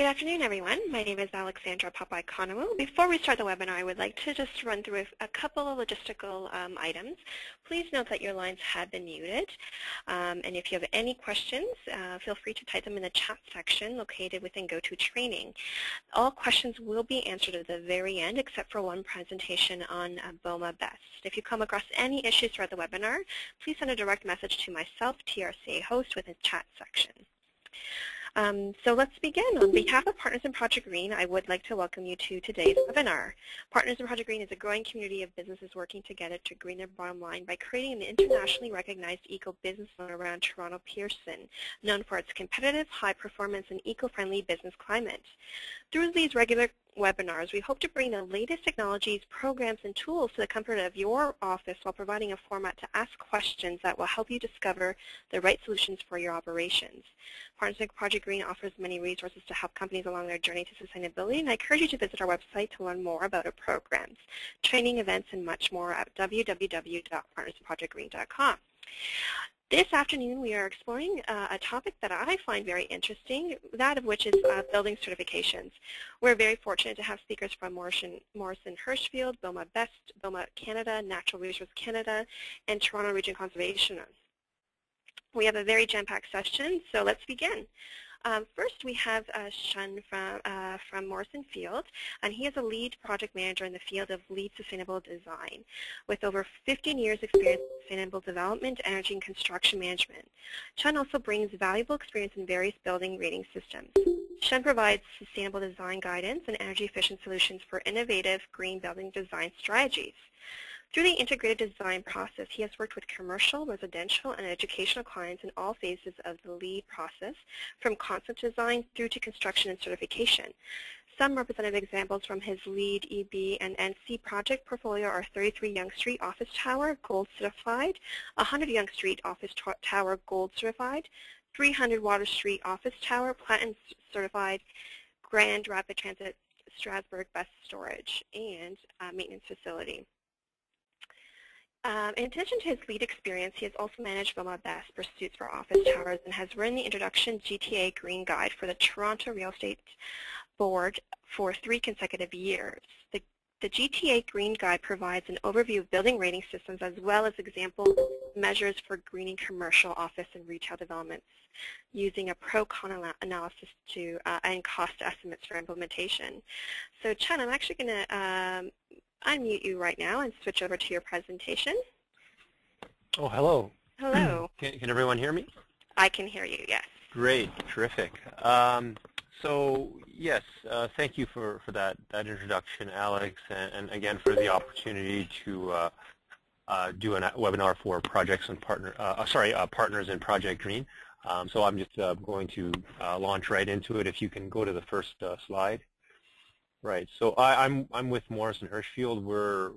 Good afternoon, everyone. My name is Alexandra Papaikonomou. Before we start the webinar, I would like to just run through a couple of logistical items. Please note that your lines have been muted. And if you have any questions, feel free to type them in the chat section located within GoToTraining. All questions will be answered at the very end, except for one presentation on BOMA BEST. If you come across any issues throughout the webinar, please send a direct message to myself, TRCA host, within the chat section. So let's begin. On behalf of Partners in Project Green, I would like to welcome you to today's webinar. Partners in Project Green is a growing community of businesses working together to green their bottom line by creating an internationally recognized eco-business zone around Toronto Pearson, known for its competitive, high-performance, and eco-friendly business climate. Through these regular webinars, we hope to bring the latest technologies, programs, and tools to the comfort of your office while providing a format to ask questions that will help you discover the right solutions for your operations. Partners in Project Green offers many resources to help companies along their journey to sustainability, and I encourage you to visit our website to learn more about our programs, training events, and much more at www.partnersinprojectgreen.com. This afternoon, we are exploring a topic that I find very interesting, that of which is building certifications. We're very fortunate to have speakers from Morrison Hershfield, BOMA BEST, BOMA Canada, Natural Resource Canada, and Toronto Region Conservation. We have a very jam-packed session, so let's begin. First, we have Shun from Morrison Field, and he is a lead project manager in the field of lead sustainable design, with over 15 years experience in sustainable development, energy, and construction management. Shun also brings valuable experience in various building rating systems. Shun provides sustainable design guidance and energy-efficient solutions for innovative green building design strategies. Through the integrated design process, he has worked with commercial, residential, and educational clients in all phases of the LEED process, from concept design through to construction and certification. Some representative examples from his LEED, EB, and NC project portfolio are 33 Yonge Street Office Tower, Gold Certified, 100 Yonge Street Office Tower, Gold Certified, 300 Water Street Office Tower, Platinum Certified, Grand Rapid Transit Strasbourg Bus Storage, and Maintenance Facility. In addition to his lead experience, he has also managed BOMA BEST pursuits for office towers and has written the Introduction GTA Green Guide for the Toronto Real Estate Board for 3 consecutive years. The GTA Green Guide provides an overview of building rating systems as well as example measures for greening commercial, office, and retail developments using a pro-con analysis and cost estimates for implementation. So Chen, I'm actually going to unmute you right now and switch over to your presentation. Oh, hello. Hello. Can everyone hear me? I can hear you, yes. Great, terrific. So yes, thank you for that introduction, Alex, and again for the opportunity to do a webinar for projects and Partners in Project Green. So I'm just going to launch right into it. If you can go to the first slide. Right. So I'm with Morrison Hershfield. We're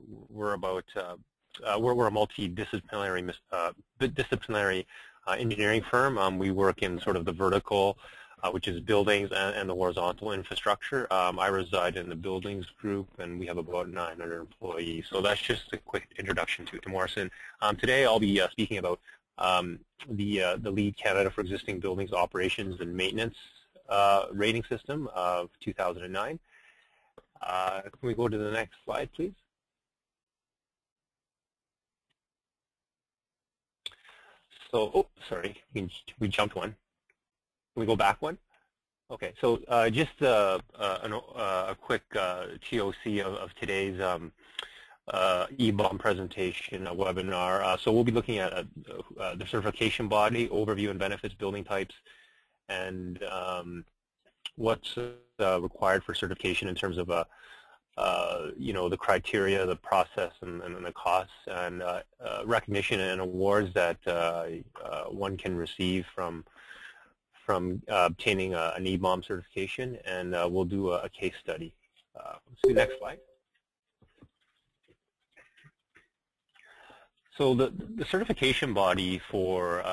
a multidisciplinary engineering firm. We work in sort of the vertical, which is buildings, and the horizontal infrastructure. I reside in the buildings group, and we have about 900 employees. So that's just a quick introduction to Morrison. Today I'll be speaking about the LEED Canada for Existing Buildings Operations and Maintenance rating system of 2009. Can we go to the next slide, please? So, oh, sorry, we jumped one. Can we go back one? Okay, so just a quick TOC of today's EBOM presentation webinar. So we'll be looking at the certification body, overview and benefits, building types, and what's required for certification in terms of the criteria, the process, and the costs, and recognition and awards that one can receive from obtaining an EBOM certification. And we'll do a case study. Let's do the next slide. So the certification body for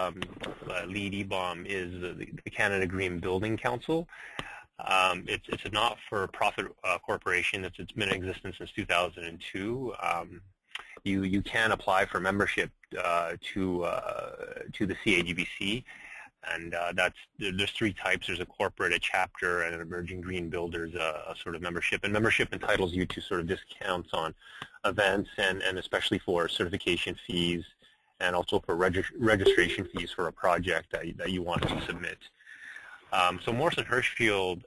LEED EBOM is the Canada Green Building Council. It's a not-for-profit corporation. It's been in existence since 2002. You can apply for membership to the CAGBC, And there's three types. There's a corporate, a chapter, and an emerging green builders, a sort of membership. And membership entitles you to sort of discounts on events and especially for certification fees and also for registration fees for a project that you want to submit. So Morrison Hershfield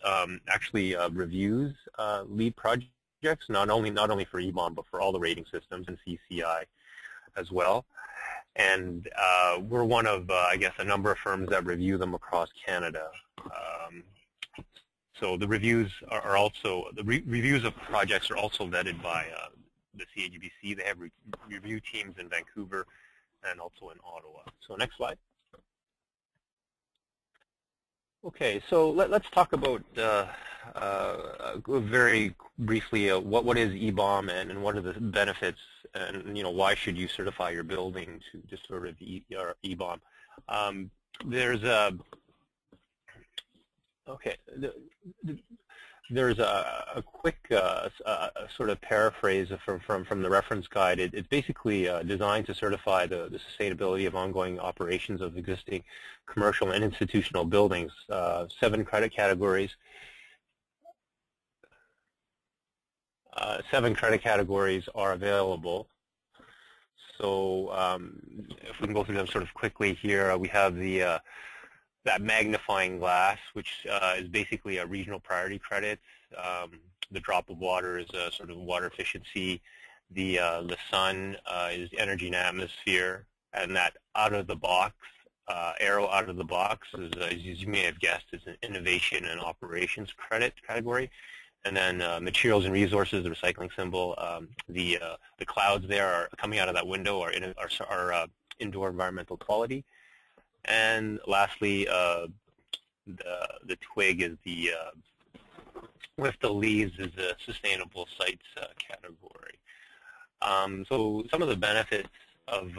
actually reviews LEED projects, not only for EBOM, but for all the rating systems and CCI as well. And we're one of, I guess, a number of firms that review them across Canada. So the reviews are also, reviews of projects are also vetted by the CAGBC. They have review teams in Vancouver and also in Ottawa. So next slide. Okay, so let's talk about very briefly what is EBOM and what are the benefits, and why should you certify your building to sort of EBOM. There's a there's a quick sort of paraphrase from the reference guide. It's basically designed to certify the sustainability of ongoing operations of existing commercial and institutional buildings. 7 credit categories. 7 credit categories are available. So if we can go through them sort of quickly here, we have the that magnifying glass, which is basically a regional priority credit. The drop of water is a sort of water efficiency. The sun is energy and atmosphere, and that out of the box arrow out of the box is, as you may have guessed, is an innovation and operations credit category. And then materials and resources, the recycling symbol. The clouds there are coming out of that window are indoor environmental quality. And lastly, the twig is the with the leaves is the sustainable sites category. So some of the benefits of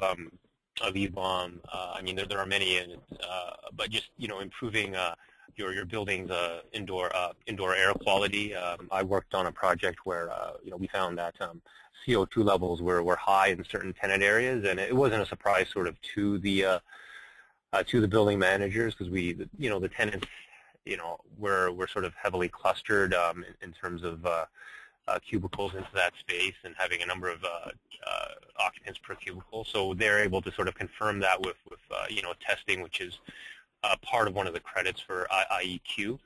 EBOM, I mean there are many, but just improving your building's indoor air quality. I worked on a project where we found that CO2 levels were high in certain tenant areas, and it wasn't a surprise sort of to the building managers, because the tenants were sort of heavily clustered in terms of cubicles into that space and having a number of occupants per cubicle. So they're able to sort of confirm that with testing, which is part of one of the credits for IEQ.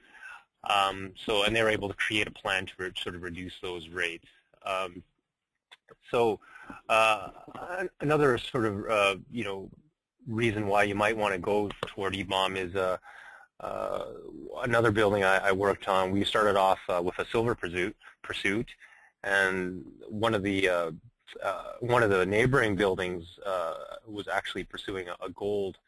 And they're able to create a plan to sort of reduce those rates. Another sort of reason why you might want to go toward EBOM is another building I worked on. We started off with a silver pursuit, and one of the neighboring buildings was actually pursuing a gold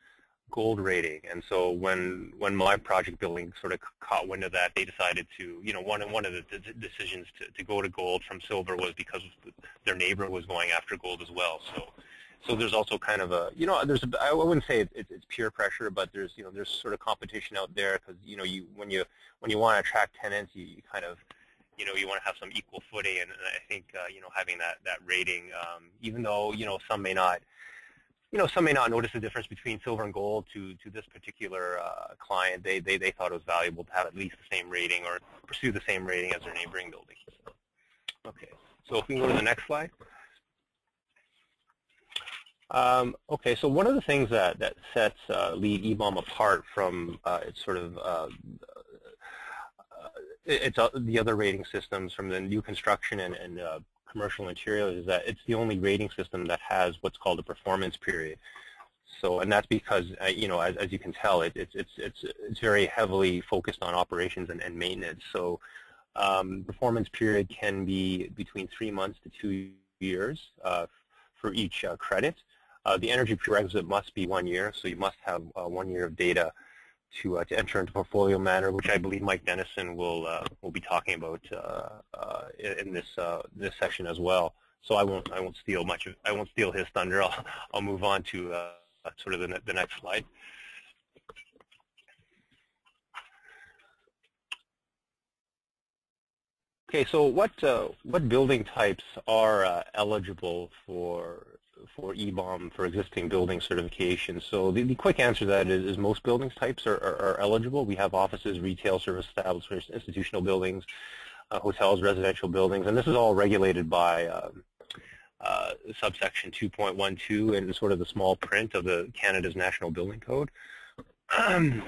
rating. And so when my project building sort of caught wind of that, they decided to, one of the decisions to go to gold from silver was because their neighbor was going after gold as well. So there's also kind of a, I wouldn't say it's peer pressure, but there's sort of competition out there, because when you want to attract tenants, you kind of you want to have some equal footing, and I think having that rating, even though some may not notice the difference between silver and gold to this particular client, they thought it was valuable to have at least the same rating or pursue the same rating as their neighboring buildings. Okay, so if we can go to the next slide. Okay, so one of the things that sets LEED EBOM apart from its sort of the other rating systems from the new construction and commercial interiors is that it's the only rating system that has what's called a performance period. So, and that's because as you can tell, it's very heavily focused on operations and maintenance. So, performance period can be between 3 months to 2 years for each credit. The energy prerequisite must be 1 year, so you must have 1 year of data to enter into portfolio manner, which I believe Mike Dennison will be talking about in this session as well. So I won't steal his thunder. I'll move on to sort of the next slide. Okay, so what building types are eligible for EBOM for existing building certification. So the quick answer to that is most buildings types are eligible. We have offices, retail, service establishments, institutional buildings, hotels, residential buildings, and this is all regulated by subsection 2.12 in sort of the small print of the Canada's National Building Code. And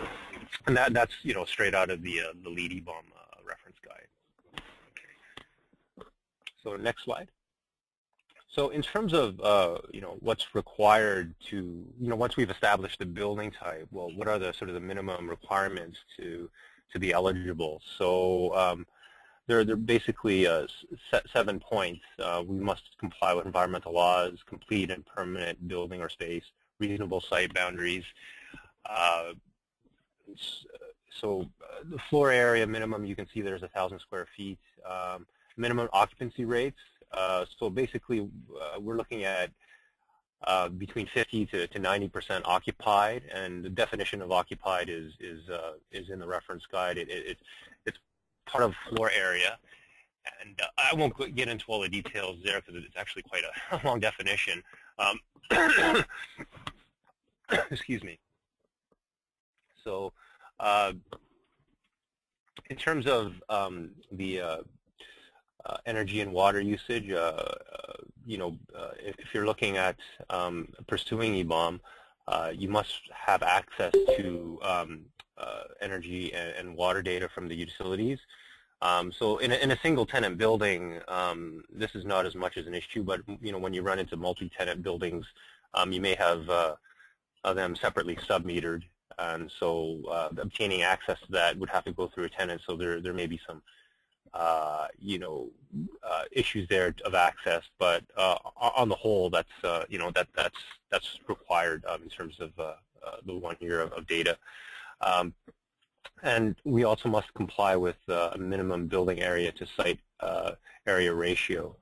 that's straight out of the LEED EBOM reference guide. Okay. So next slide. So in terms of what's required to once we've established the building type, well, what are the sort of the minimum requirements to be eligible? So there are basically 7 points. We must comply with environmental laws, complete and permanent building or space, reasonable site boundaries. The floor area minimum, you can see there's 1,000 square feet. Minimum occupancy rates. So basically, we're looking at between 50 to 90% occupied, and the definition of occupied is in the reference guide. It's part of floor area, and I won't get into all the details there because it's actually quite a long definition. Excuse me. So in terms of the energy and water usage, if you're looking at pursuing EBOM, you must have access to energy and water data from the utilities. So in a single tenant building, this is not as much as an issue, but when you run into multi-tenant buildings, you may have them separately sub-metered, and so obtaining access to that would have to go through a tenant. So there may be some issues there of access, but on the whole, that's that's required in terms of the 1 year of data. And we also must comply with a minimum building area to site area ratio.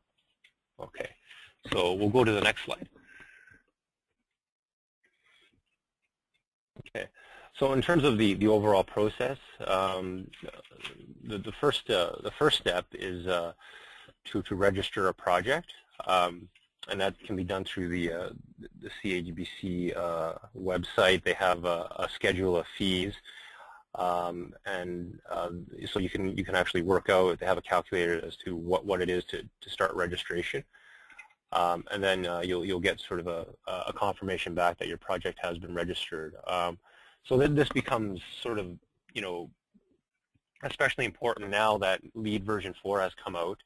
Okay, so we'll go to the next slide. Okay. So in terms of the overall process, the first step is to register a project, and that can be done through the CAGBC website. They have a schedule of fees, and so you can actually work out. They have a calculator as to what it is to start registration, and then you'll get sort of a confirmation back that your project has been registered. So then this becomes sort of, especially important now that LEED version 4 has come out,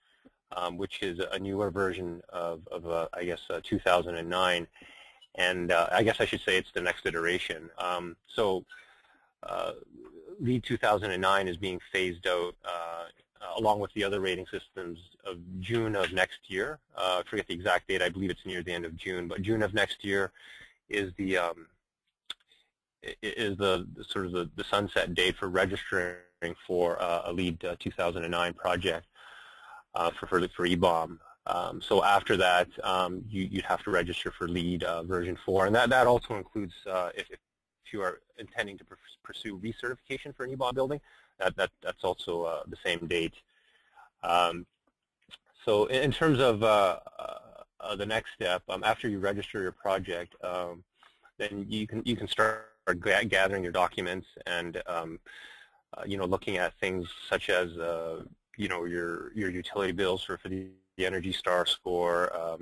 which is a newer version of I guess, 2009. And I guess I should say it's the next iteration. So LEED 2009 is being phased out along with the other rating systems of June of next year. I forget the exact date. I believe it's near the end of June. But June of next year is the sort of the sunset date for registering for a LEED 2009 project for EBOM. So after that, you'd have to register for LEED version 4, and that also includes if you are intending to pursue recertification for an EBOM building, that's also the same date. So in terms of the next step, after you register your project, then you can start gathering your documents and looking at things such as your utility bills for the Energy Star score,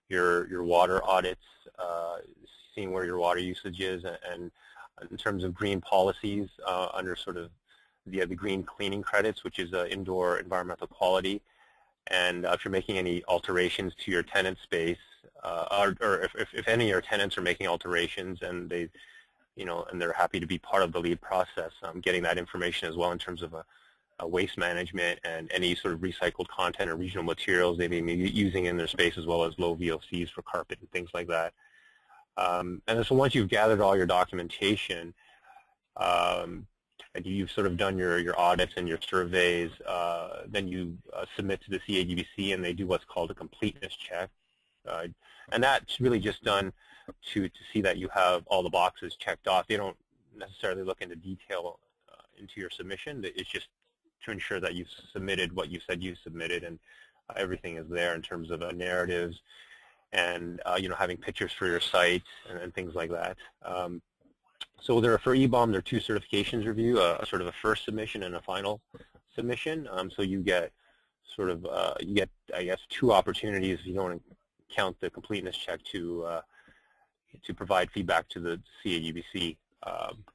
your water audits, seeing where your water usage is, and in terms of green policies under sort of the green cleaning credits, which is indoor environmental quality, and if you're making any alterations to your tenant space, or if any of your tenants are making alterations and they and they're happy to be part of the LEED process, getting that information as well in terms of a waste management and any sort of recycled content or regional materials they may be using in their space, as well as low VOCs for carpet and things like that. And so once you've gathered all your documentation, and you've sort of done your audits and your surveys, then you submit to the CAGBC, and they do what's called a completeness check. And that's really just done to see that you have all the boxes checked off. They don't necessarily look into detail into your submission. It's just to ensure that you've submitted what you said you submitted, and everything is there in terms of narratives and having pictures for your site and things like that. So for EBOM, there are two certifications review, sort of a first submission and a final submission. So you get I guess, two opportunities if you don't count the completeness check to provide feedback to the CAUBC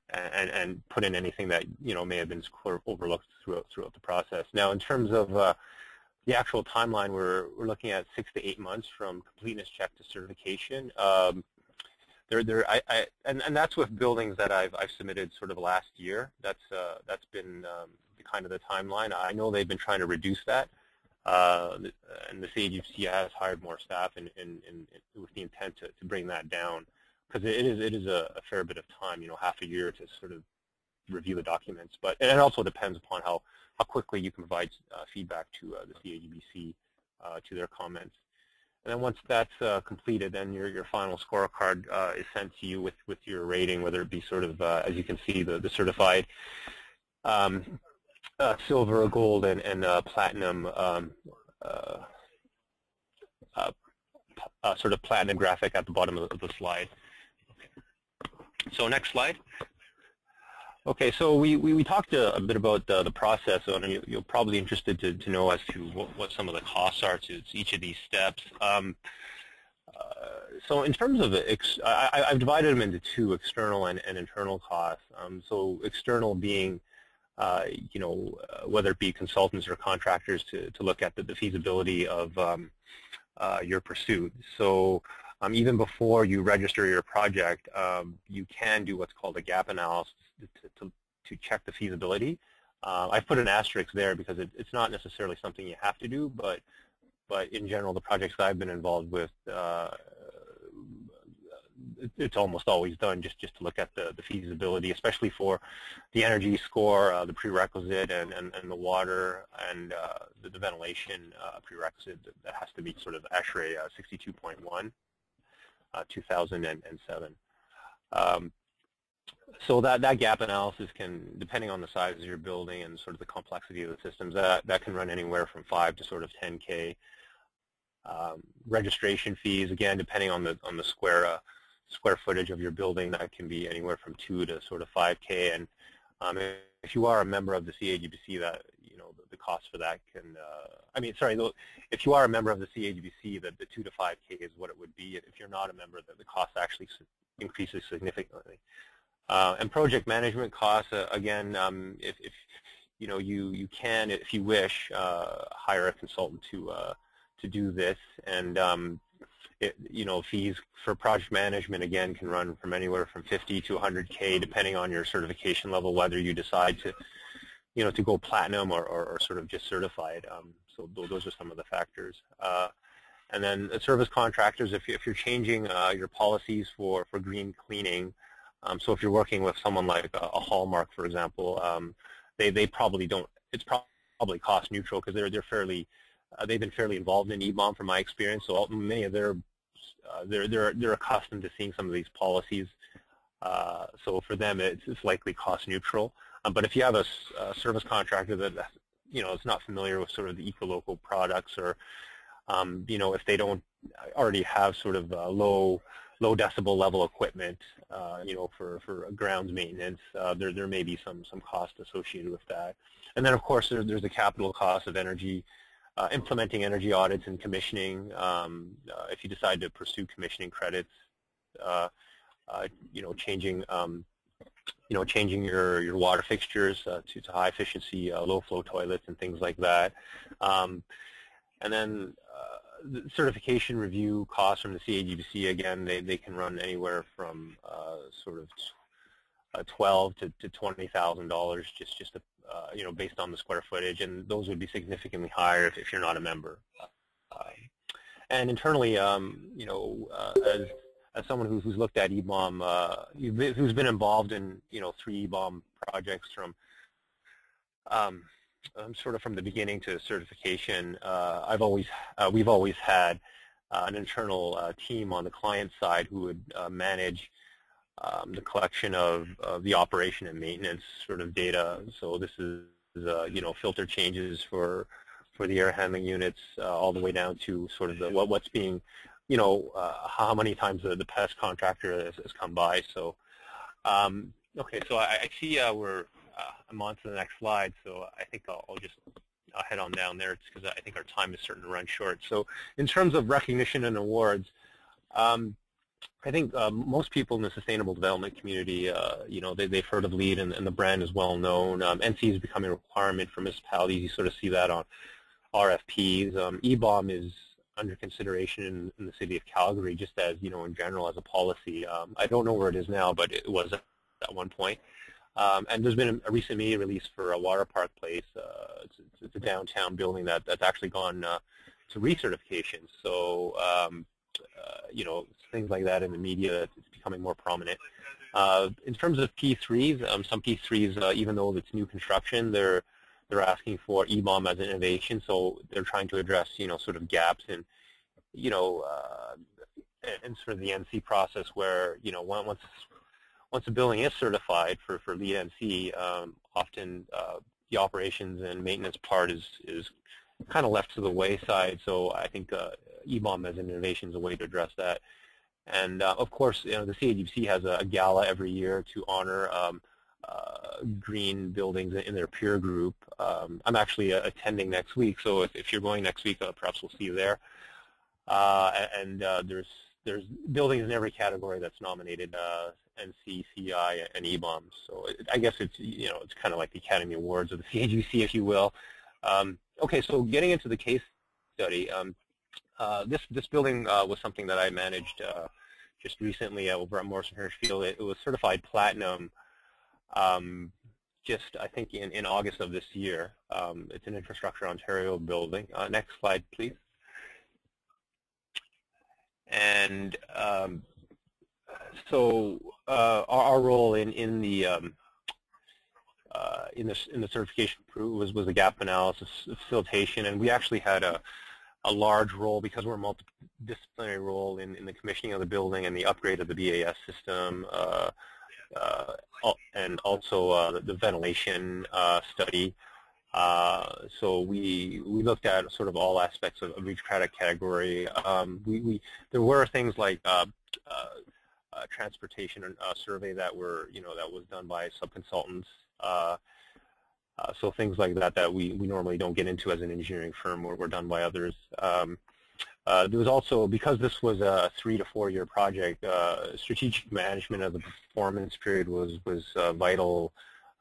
and put in anything that may have been overlooked throughout the process. Now, in terms of the actual timeline, we're looking at 6 to 8 months from completeness check to certification. And that's with buildings that I've submitted sort of last year. That's been kind of the timeline. I know they've been trying to reduce that, and the CAUBC has hired more staff with the intent to bring that down, because it is a fair bit of time, half a year to sort of review the documents. But and it also depends upon how quickly you can provide feedback to the CAUBC to their comments. And then once that's completed, then your final scorecard is sent to you with your rating, whether it be sort of, as you can see, the certified silver, gold, and platinum sort of platinum graphic at the bottom of the slide. So next slide. Okay, so we talked a bit about the process, and you're probably interested to know as to what some of the costs are to each of these steps. So in terms of I've divided them into two, external and internal costs. So external being, whether it be consultants or contractors to look at the feasibility of your pursuit. So even before you register your project, you can do what's called a gap analysis to check the feasibility. I've put an asterisk there because it's not necessarily something you have to do, but in general, the projects that I've been involved with, it's almost always done just to look at the feasibility, especially for the energy score, the prerequisite, and the water and the ventilation prerequisite that has to be sort of ASHRAE 62.1, 2007. So that gap analysis can, depending on the size of your building and sort of the complexity of the systems, that can run anywhere from 5 to sort of 10K. Registration fees, again, depending on the square footage of your building, that can be anywhere from 2 to sort of 5K. And if you are a member of the CAUBC, that the cost for that can, if you are a member of the CAUBC, the 2 to 5K is what it would be. If you're not a member, the cost actually increases significantly. And project management costs, again, if you can, if you wish, hire a consultant to do this, and fees for project management, again, can run from anywhere from 50 to 100K, depending on your certification level, whether you decide to go platinum or sort of just certified. So those are some of the factors. And then service contractors, if you're changing your policies for green cleaning, so if you're working with someone like a Hallmark, for example, they probably don't. It's probably cost neutral because they're fairly. They've been fairly involved in EBOM, from my experience. So many of they're accustomed to seeing some of these policies. So for them, it's likely cost neutral. But if you have a service contractor that is not familiar with sort of the eco-local products, or if they don't already have sort of low decibel level equipment, for grounds maintenance, there may be some cost associated with that. And then of course there's the capital cost of energy, implementing energy audits and commissioning. If you decide to pursue commissioning credits, changing your water fixtures to high efficiency, low flow toilets and things like that. And then the certification review costs from the CAUBC, again, they can run anywhere from sort of $12,000 to $20,000, just based on the square footage, and those would be significantly higher if you're not a member. And internally, as someone who's looked at EBOM, who's been involved in 3 EBOM projects from sort of from the beginning to certification, we've always had an internal team on the client side who would manage the collection of the operation and maintenance sort of data. So this is filter changes for the air handling units, all the way down to sort of what's being how many times the pest contractor has come by. So, okay, so I see I'm on to the next slide, so I think I'll just head on down there because I think our time is starting to run short. So in terms of recognition and awards, I think most people in the sustainable development community, they've heard of LEED and the brand is well known. NC is becoming a requirement for municipalities. You sort of see that on RFPs. EBOM is under consideration in the city of Calgary, just as, in general as a policy. I don't know where it is now, but it was at one point. And there's been a recent media release for a Water Park Place. It's a downtown building that's actually gone to recertification. So, things like that in the media, it's becoming more prominent. In terms of P3s, some P3s, even though it's new construction, they're asking for EBOM as an innovation. So they're trying to address, sort of gaps in, and sort of the NC process where, once a building is certified for LEED NC, often the operations and maintenance part is kind of left to the wayside. So I think EBOM as an innovation is a way to address that. And of course, the CAGC has a gala every year to honor green buildings in their peer group. I'm actually attending next week, so if you're going next week, perhaps we'll see you there. There's buildings in every category that's nominated, NC, CI, and EBOM. So I guess it's it's kind of like the Academy Awards of the CAGC, if you will. Okay, so getting into the case study, this building was something that I managed just recently over at Morrison Hirschfield. It was certified platinum just, I think, in August of this year. It's an Infrastructure Ontario building. Next slide, please. And so our role in the certification was the gap analysis, facilitation, and we actually had a large role because we're a multidisciplinary role in the commissioning of the building and the upgrade of the BAS system, and also the ventilation study. So we looked at sort of all aspects of each product category. There were things like transportation survey that was done by subconsultants. So things like that we normally don't get into as an engineering firm, or were done by others. There was also, because this was a 3 to 4 year project, strategic management of the performance period was vital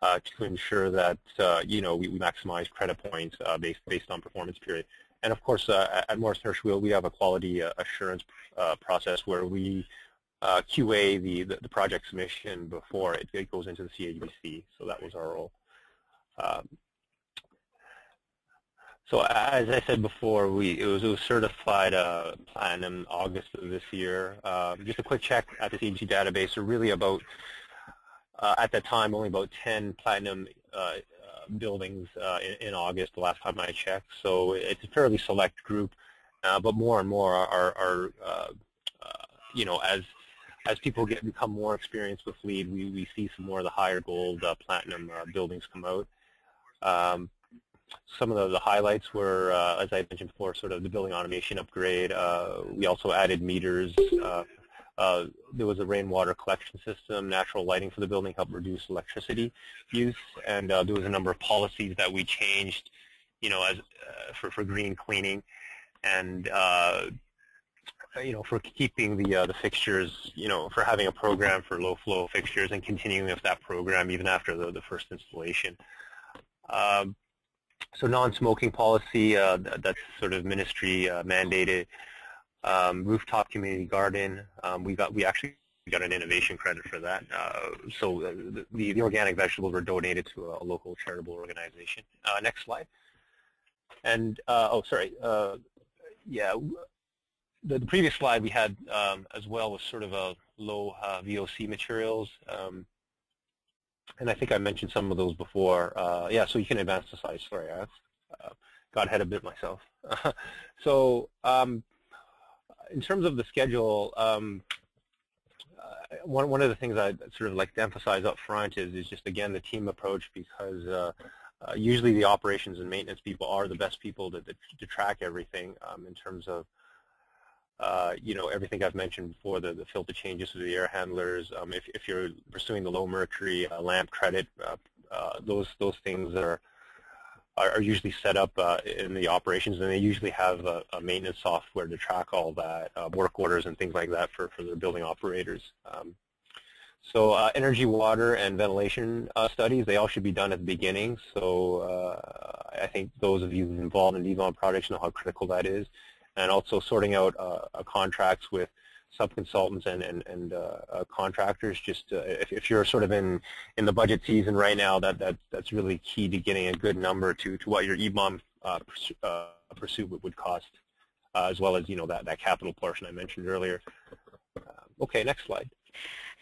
to ensure that we maximize credit points based on performance period. And of course, at Morrison Hirschfield, we have a quality assurance process where we QA the project submission before it goes into the CAGC. So that was our role. So as I said before, it was certified platinum August of this year. Just a quick check at the CAGC database. So really about at that time only about 10 platinum buildings in August, the last time I checked. So it's a fairly select group, but more and more are as people become more experienced with LEED, we see some more of the higher gold platinum buildings come out. Some of the highlights were, as I mentioned before, sort of the building automation upgrade. We also added meters. There was a rainwater collection system, natural lighting for the building helped reduce electricity use, and there was a number of policies that we changed, as for green cleaning, and for keeping the fixtures, for having a program for low flow fixtures and continuing with that program even after the first installation. So non-smoking policy, that's sort of ministry mandated. Rooftop community garden, we actually got an innovation credit for that. So the organic vegetables were donated to a local charitable organization. Next slide. And yeah, the previous slide we had as well was sort of a low VOC materials. And I think I mentioned some of those before. Yeah, so you can advance the slide. Sorry, I got ahead a bit myself. So in terms of the schedule, one of the things I'd sort of like to emphasize up front is just, again, the team approach, because usually the operations and maintenance people are the best people to track everything in terms of everything I've mentioned before, the filter changes to the air handlers. If you're pursuing the low mercury lamp credit, those things are usually set up in the operations, and they usually have a maintenance software to track all that, work orders and things like that for their building operators. So energy, water, and ventilation studies, they all should be done at the beginning. So I think those of you involved in DVOM projects know how critical that is. And also sorting out contracts with sub-consultants and contractors. Just if you're sort of in the budget season right now, that's really key to getting a good number to what your EBOM pursuit would cost, as well as that capital portion I mentioned earlier. Okay, next slide.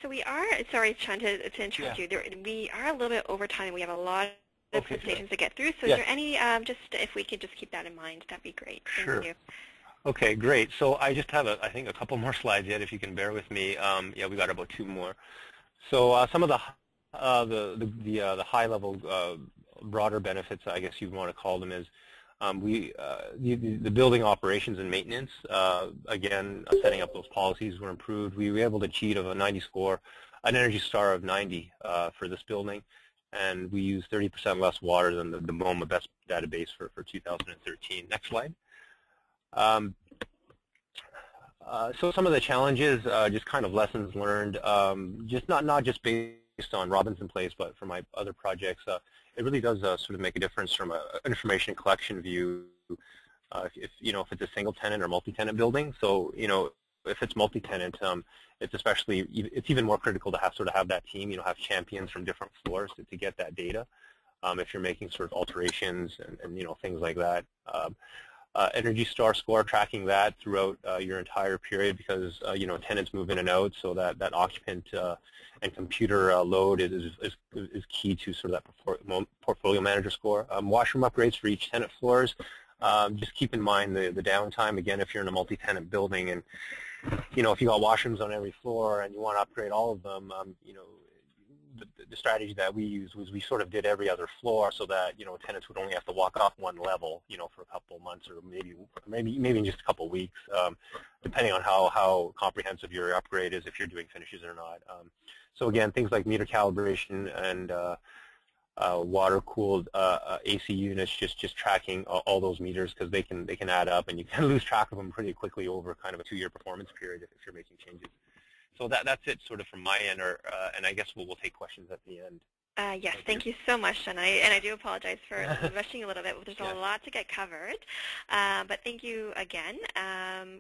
So we are, sorry, Sean, to interrupt you. We are a little bit over time. We have a lot of presentations to get through. So is there any, just if we could just keep that in mind, that'd be great. Thank you. Okay, great. So I just have, I think, a couple more slides yet, if you can bear with me. Yeah, we got about 2 more. So some of the high-level, broader benefits, I guess you'd want to call them, is the building operations and maintenance. Again, setting up those policies were improved. We were able to achieve a 90 score, an Energy Star of 90 for this building, and we use 30% less water than the BOMA best database for 2013. Next slide. So some of the challenges, just kind of lessons learned, just not just based on Robinson Place, but for my other projects, it really does sort of make a difference from an information collection view. If it's a single tenant or multi-tenant building, so if it's multi-tenant, it's even more critical to have that team, have champions from different floors to get that data. If you're making sort of alterations and things like that. Energy Star score, tracking that throughout your entire period, because tenants move in and out, so that occupant and computer load is key to sort of that portfolio manager score. Washroom upgrades for each tenant floors. Just keep in mind the downtime. Again, if you're in a multi-tenant building, and if you got washrooms on every floor and you want to upgrade all of them, the strategy that we used was we sort of did every other floor, so that tenants would only have to walk off one level for a couple of months, or maybe in just a couple of weeks, depending on how comprehensive your upgrade is, if you're doing finishes or not. So again, things like meter calibration and water-cooled AC units, just tracking all those meters, because they can add up, and you can lose track of them pretty quickly over kind of a 2-year performance period if you're making changes. So that's it sort of from my end, and I guess we'll take questions at the end. Yes, thank you so much, and I do apologize for rushing a little bit. There's a lot to get covered, but thank you again.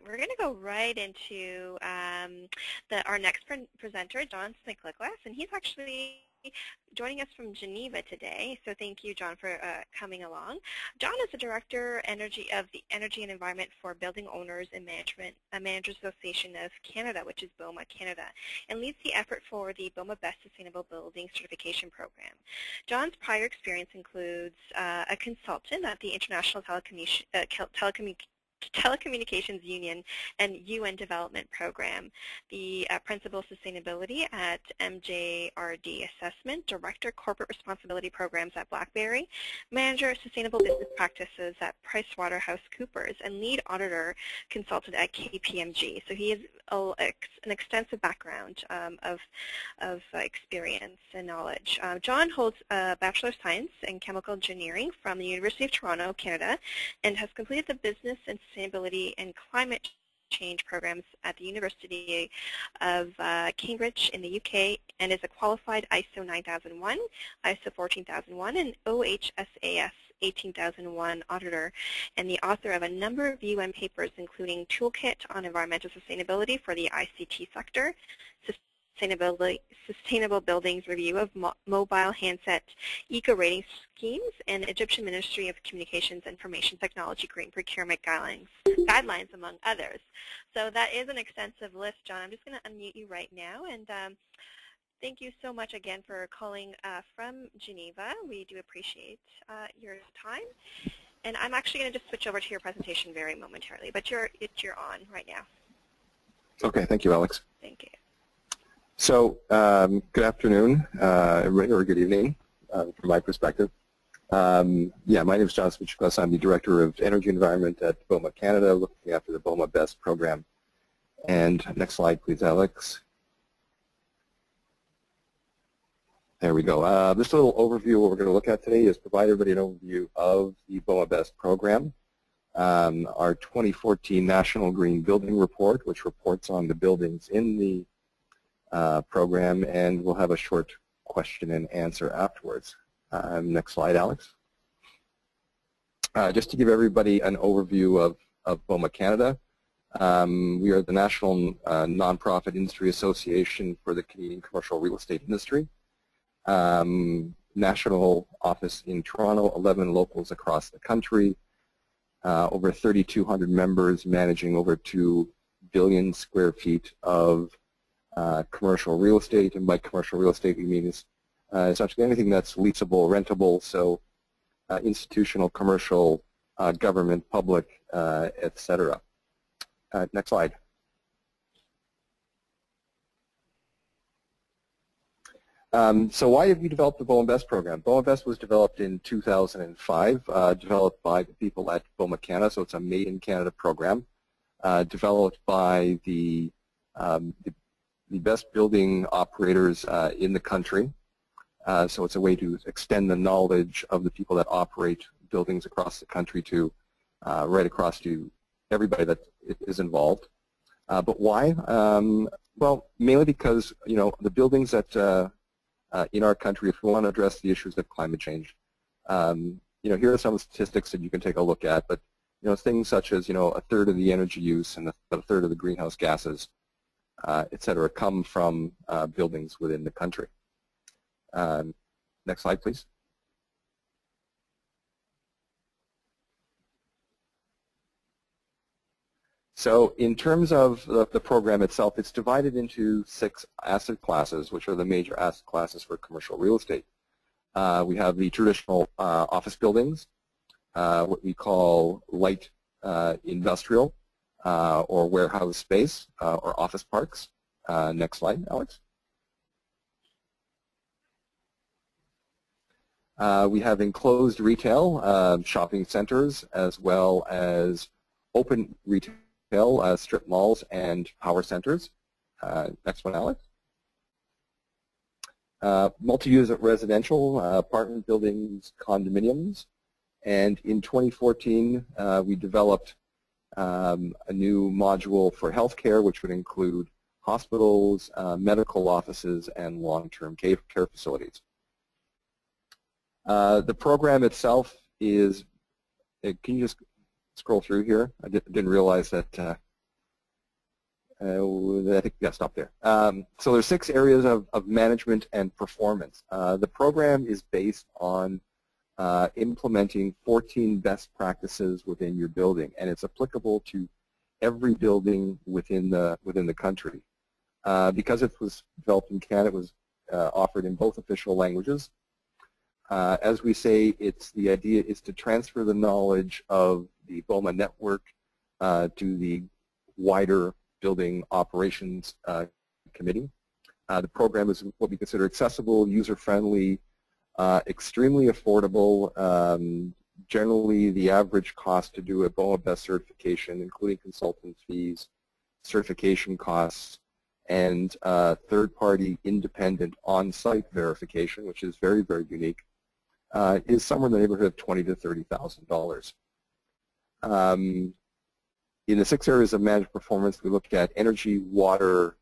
We're going to go right into our next presenter, John Sniklikwas, and he's actually joining us from Geneva today, so thank you, John, for coming along. John is the Director of the Energy and Environment for Building Owners and Managers Association of Canada, which is BOMA Canada, and leads the effort for the BOMA Best Sustainable Building Certification Program. John's prior experience includes a consultant at the International Telecommunications Union and UN Development Program, the Principal Sustainability at MJRD Assessment, Director Corporate Responsibility Programs at BlackBerry, Manager Sustainable Business Practices at PricewaterhouseCoopers, and Lead Auditor Consultant at KPMG. So he has an extensive background of experience and knowledge. John holds a Bachelor of Science in Chemical Engineering from the University of Toronto, Canada, and has completed the Business and Sustainability and Climate Change programs at the University of Cambridge in the UK, and is a qualified ISO 9001, ISO 14001, and OHSAS 18001 auditor, and the author of a number of UN papers, including Toolkit on Environmental Sustainability for the ICT Sector, Sustainable Buildings Review of Mobile Handset Eco-Rating Schemes, and Egyptian Ministry of Communications Information Technology Green Procurement Guidelines, among others. So that is an extensive list, John. I'm just going to unmute you right now, and thank you so much again for calling from Geneva. We do appreciate your time. And I'm actually going to just switch over to your presentation very momentarily, but you're on right now. Okay, thank you, Alex. Thank you. So, good afternoon, everybody, or good evening, from my perspective. Yeah, my name is John Sniklikwas. I'm the Director of Energy Environment at BOMA Canada, looking after the BOMA BEST program. And next slide, please, Alex. There we go. This little overview, what we're going to look at today is provide everybody an overview of the BOMA BEST program. Our 2014 National Green Building Report, which reports on the buildings in the program, and we'll have a short question and answer afterwards. Next slide, Alex. Just to give everybody an overview of BOMA Canada, we are the National Nonprofit Industry Association for the Canadian commercial real estate industry. National office in Toronto, 11 locals across the country, over 3,200 members managing over 2 billion square feet of commercial real estate. And by commercial real estate, we mean essentially anything that's leasable, rentable, so institutional, commercial, government, public, etc. Next slide. So why have we developed the BOMA BEST program? BOMA BEST was developed in 2005, developed by the people at BOMA Canada, so it's a Made in Canada program, developed by the best building operators in the country. So it's a way to extend the knowledge of the people that operate buildings across the country to right across to everybody that is involved. But why? Well, mainly because the buildings that in our country, if we want to address the issues of climate change, here are some statistics that you can take a look at. But things such as a third of the energy use and a third of the greenhouse gases, et cetera, come from buildings within the country. Next slide, please. So in terms of the program itself, it's divided into 6 asset classes, which are the major asset classes for commercial real estate. We have the traditional office buildings, what we call light industrial or warehouse space or office parks. Next slide, Alex. We have enclosed retail, shopping centers, as well as open retail, strip malls, and power centers. Next one, Alex. Multi-use residential, apartment buildings, condominiums. And in 2014, we developed a new module for healthcare, which would include hospitals, medical offices, and long-term care facilities. The program itself is, can you just scroll through here? I didn't realize that, I think, yeah, stop there. So there's 6 areas of management and performance. The program is based on implementing 14 best practices within your building, and it's applicable to every building within the country. Because it was developed in Canada, it was offered in both official languages. As we say, the idea is to transfer the knowledge of the BOMA network to the wider building operations committee. The program is what we consider accessible, user-friendly, extremely affordable. Generally, the average cost to do a BOMA BEST certification, including consultant fees, certification costs, and third-party independent on-site verification, which is very, very unique, is somewhere in the neighborhood of $20,000 to $30,000. In the 6 areas of managed performance, we look at energy, water,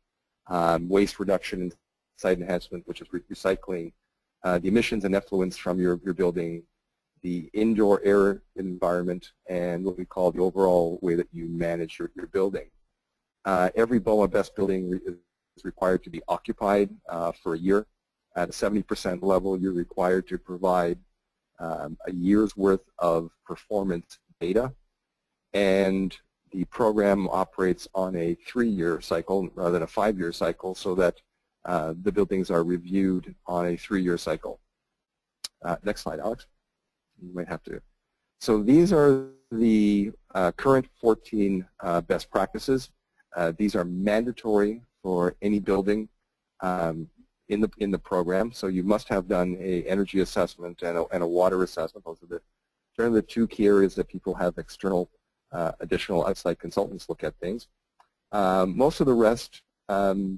waste reduction, and site enhancement, which is recycling, the emissions and effluents from your building, the indoor air environment, and what we call the overall way that you manage your building. Every BOMA BEST building is required to be occupied for a year. At a 70% level, you're required to provide a year's worth of performance data, and the program operates on a 3-year cycle rather than a 5-year cycle, so that the buildings are reviewed on a 3-year cycle. Next slide, Alex. You might have to. So these are the current 14 best practices. These are mandatory for any building in the program. So you must have done a energy assessment and a water assessment. Those are generally the 2 key areas that people have external additional outside consultants look at things. Most of the rest,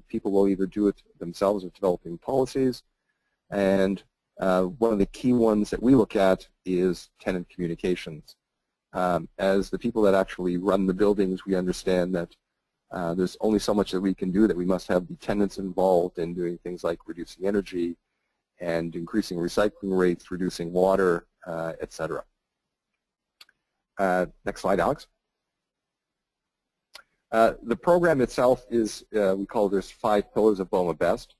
people will either do it themselves or developing policies. And one of the key ones that we look at is tenant communications. As the people that actually run the buildings, we understand that there's only so much that we can do, that we must have the tenants involved in doing things like reducing energy and increasing recycling rates, reducing water, etc. Next slide, Alex. The program itself is, we call it, there's 5 pillars of BOMA Best.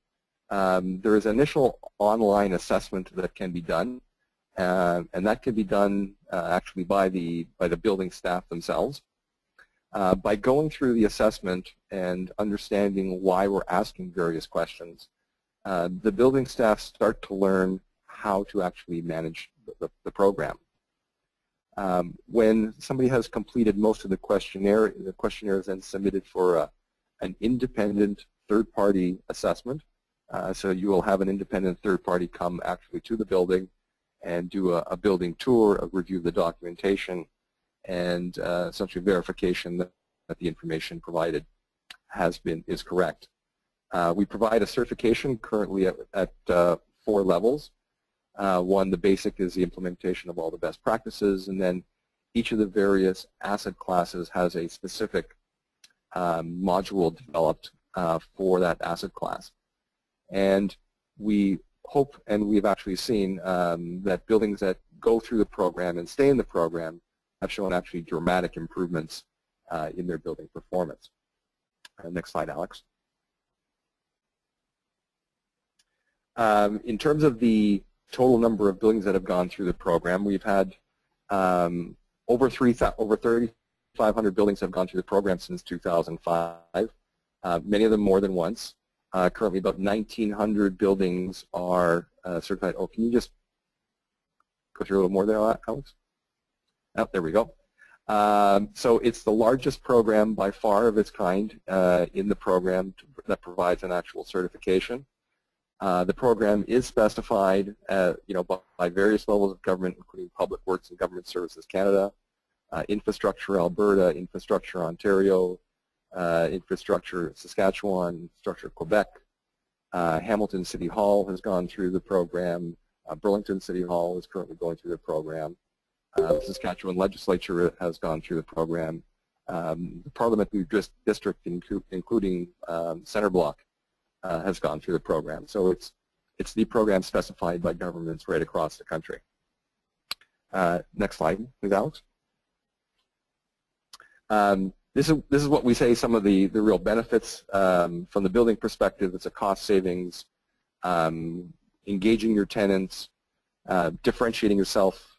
There is initial online assessment that can be done, and that can be done actually by the building staff themselves. By going through the assessment and understanding why we're asking various questions, the building staff start to learn how to actually manage the program. When somebody has completed most of the questionnaire is then submitted for an independent third-party assessment. So you will have an independent third party come actually to the building and do a building tour, a review of the documentation, and essentially verification that the information provided is correct. We provide a certification currently at 4 levels. One, the basic, is the implementation of all the best practices, and then each of the various asset classes has a specific module developed for that asset class. And we hope, and we've actually seen, that buildings that go through the program and stay in the program have shown actually dramatic improvements in their building performance. Next slide, Alex. In terms of the total number of buildings that have gone through the program, we've had over 3,500 buildings have gone through the program since 2005, many of them more than once. Currently about 1,900 buildings are certified. Oh, can you just go through a little more there, Alex? Oh, there we go. So it's the largest program by far of its kind in the program that provides an actual certification. The program is specified, by various levels of government, including Public Works and Government Services Canada, Infrastructure Alberta, Infrastructure Ontario, Infrastructure Saskatchewan, Infrastructure Quebec. Hamilton City Hall has gone through the program. Burlington City Hall is currently going through the program. The Saskatchewan Legislature has gone through the program. The Parliamentary District, including Centre Block, has gone through the program. So it's the program specified by governments right across the country. Next slide, please, Alex. This is what we say some of the real benefits from the building perspective. It's a cost savings, engaging your tenants, differentiating yourself,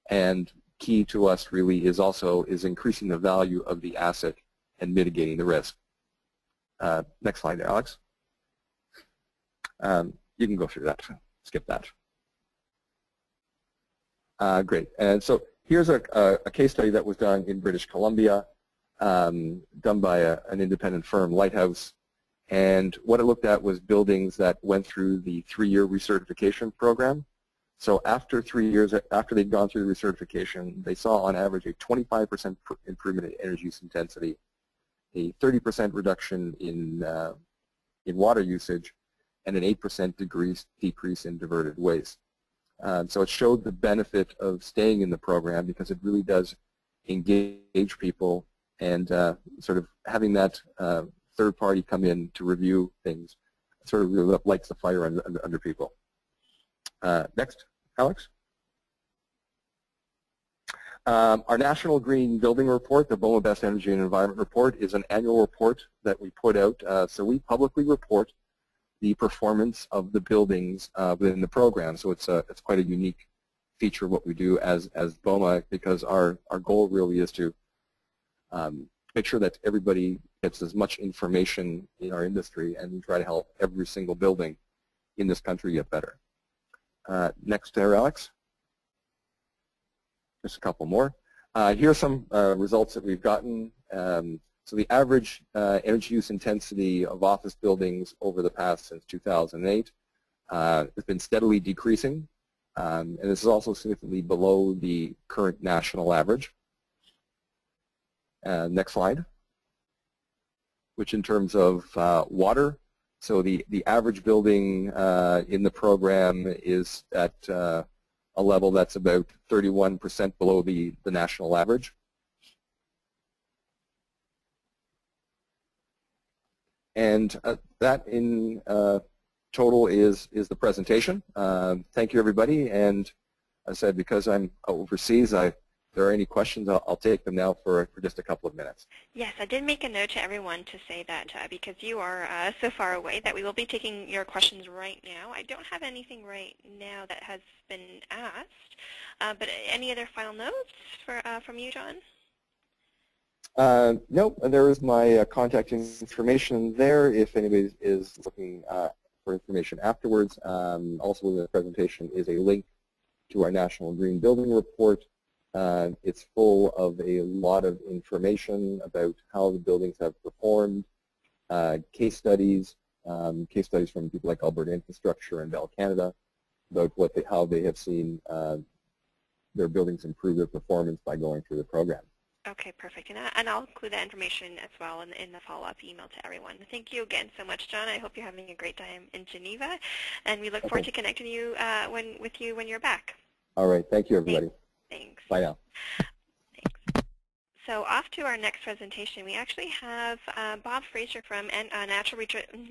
and key to us really is increasing the value of the asset and mitigating the risk. Next slide there, Alex. You can go through that. Skip that. Great. And so here's a case study that was done in British Columbia, done by an independent firm, Lighthouse. And what it looked at was buildings that went through the 3-year recertification program. So after 3 years, after they'd gone through the recertification, they saw on average a 25% improvement in energy use intensity, a 30% reduction in water usage, and an 8% decrease in diverted waste. So it showed the benefit of staying in the program because it really does engage people, and sort of having that third party come in to review things sort of really lights the fire under people. Next, Alex. Our National Green Building Report, the BOMA Best Energy and Environment Report, is an annual report that we put out. So we publicly report the performance of the buildings within the program. So it's quite a unique feature of what we do as BOMA, because our goal really is to make sure that everybody gets as much information in our industry, and we try to help every single building in this country get better. Next there, Alex. Just a couple more. Here are some results that we've gotten. So the average energy use intensity of office buildings over the past since 2008 has been steadily decreasing, and this is also significantly below the current national average. Next slide. which in terms of water, so the average building in the program is at a level that's about 31% below the national average. And that in total is the presentation. Thank you, everybody. And as I said, because I'm overseas, if there are any questions, I'll take them now for just a couple of minutes. Yes, I did make a note to everyone to say that because you are so far away that we will be taking your questions right now. I don't have anything right now that has been asked, but any other final notes from you, John? No, there is my contact information there if anybody is looking for information afterwards. Also in the presentation is a link to our National Green Building Report. It's full of a lot of information about how the buildings have performed, case studies from people like Alberta Infrastructure and Bell Canada about how they have seen their buildings improve their performance by going through the program. Okay, perfect. And I'll include that information as well in the follow-up email to everyone. Thank you again so much, John. I hope you're having a great time in Geneva, and we look forward to connecting with you when you're back. All right. Thank you, everybody. Thanks. Bye now. Thanks. So off to our next presentation, we actually have Bob Fraser from Natural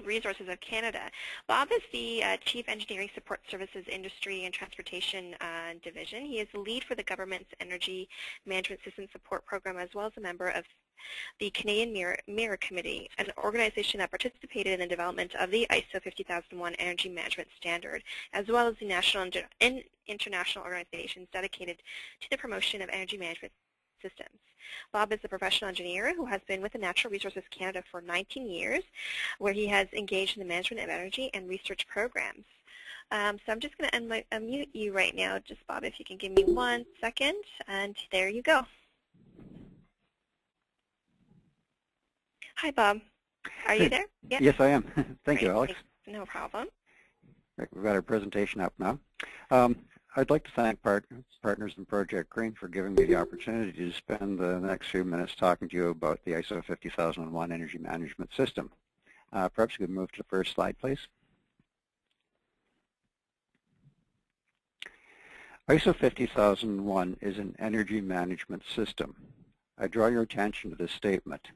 Resources of Canada. Bob is the Chief Engineering Support Services Industry and Transportation Division. He is the lead for the government's Energy Management System Support Program, as well as a member of the Canadian Mirror Committee, an organization that participated in the development of the ISO 50001 Energy Management Standard, as well as the national and international organizations dedicated to the promotion of energy management systems. Bob is a professional engineer who has been with the Natural Resources Canada for 19 years, where he has engaged in the management of energy and research programs. So I'm just going to unmute you right now. Just, Bob, if you can give me 1 second, and there you go. Hi, Bob. Are you there? Yep. Yes, I am. Thank you, Alex. No problem. We've got our presentation up now. I'd like to thank Partners in Project Green for giving me the opportunity to spend the next few minutes talking to you about the ISO 50001 Energy Management System. Perhaps you could move to the first slide, please. ISO 50001 is an energy management system. I draw your attention to this statement.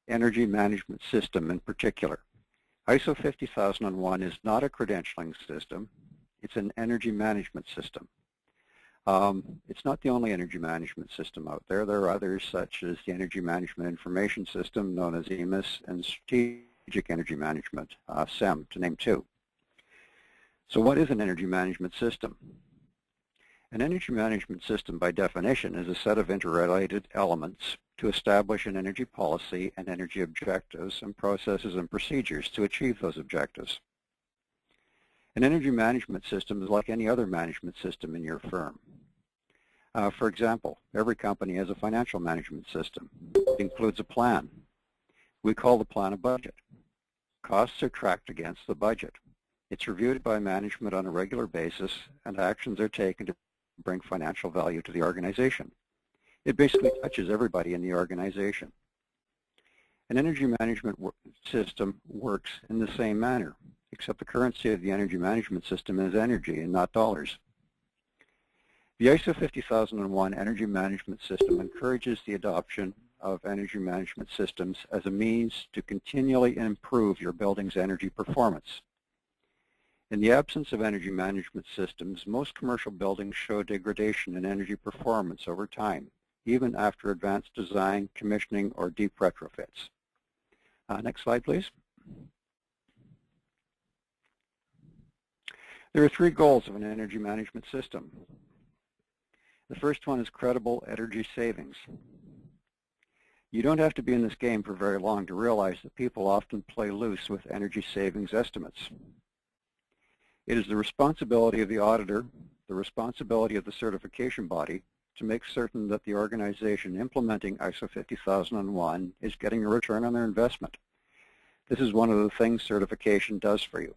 Energy management system in particular. ISO 50001 is not a credentialing system. It's an energy management system. It's not the only energy management system out there. There are others such as the Energy Management Information System, known as EMIS, and Strategic Energy Management, SEM, to name two. So what is an energy management system? An energy management system, by definition, is a set of interrelated elements to establish an energy policy and energy objectives and processes and procedures to achieve those objectives. An energy management system is like any other management system in your firm. For example, every company has a financial management system. It includes a plan. We call the plan a budget. Costs are tracked against the budget. It's reviewed by management on a regular basis, and actions are taken to bring financial value to the organization. It basically touches everybody in the organization. An energy management system works in the same manner, except the currency of the energy management system is energy and not dollars. The ISO 50001 Energy Management System encourages the adoption of energy management systems as a means to continually improve your building's energy performance. In the absence of energy management systems, most commercial buildings show degradation in energy performance over time, even after advanced design, commissioning, or deep retrofits. Next slide, please. There are three goals of an energy management system. The first one is credible energy savings. You don't have to be in this game for very long to realize that people often play loose with energy savings estimates. It is the responsibility of the auditor, the responsibility of the certification body, to make certain that the organization implementing ISO 50001 is getting a return on their investment. This is one of the things certification does for you.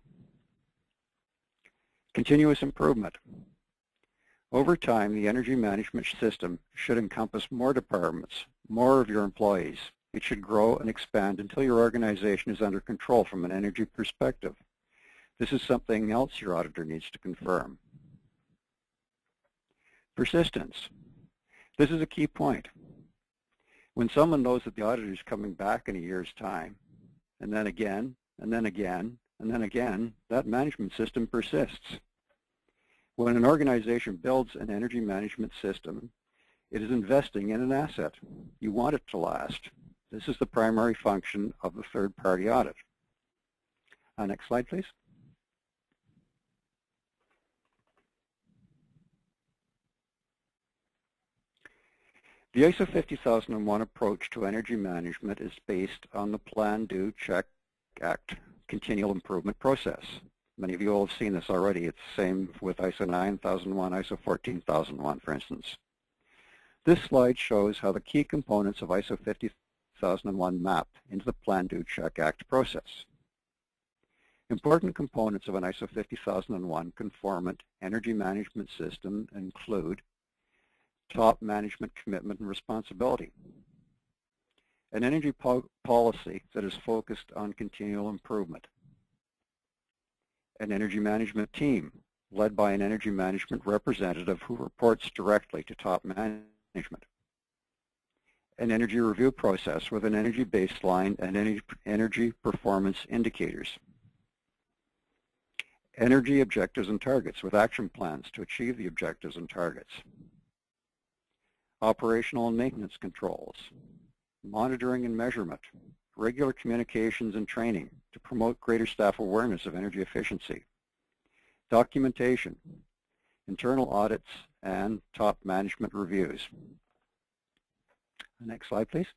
Continuous improvement. Over time, the energy management system should encompass more departments, more of your employees, It should grow and expand until your organization is under control from an energy perspective. This is something else your auditor needs to confirm. Persistence. This is a key point. When someone knows that the auditor is coming back in a year's time, and then again, and then again, and then again, that management system persists. When an organization builds an energy management system, it is investing in an asset. You want it to last. This is the primary function of the third-party audit. Next slide, please. The ISO 50001 approach to energy management is based on the Plan, Do, Check, Act continual improvement process. Many of you will have seen this already. It's the same with ISO 9001, ISO 14001, for instance. This slide shows how the key components of ISO 50001 map into the Plan, Do, Check, Act process. Important components of an ISO 50001 conformant energy management system include top management commitment and responsibility, an energy policy that is focused on continual improvement, an energy management team led by an energy management representative who reports directly to top management, an energy review process with an energy baseline and energy performance indicators, energy objectives and targets with action plans to achieve the objectives and targets, operational and maintenance controls, monitoring and measurement, regular communications and training to promote greater staff awareness of energy efficiency, documentation, internal audits, and top management reviews. Next slide, please.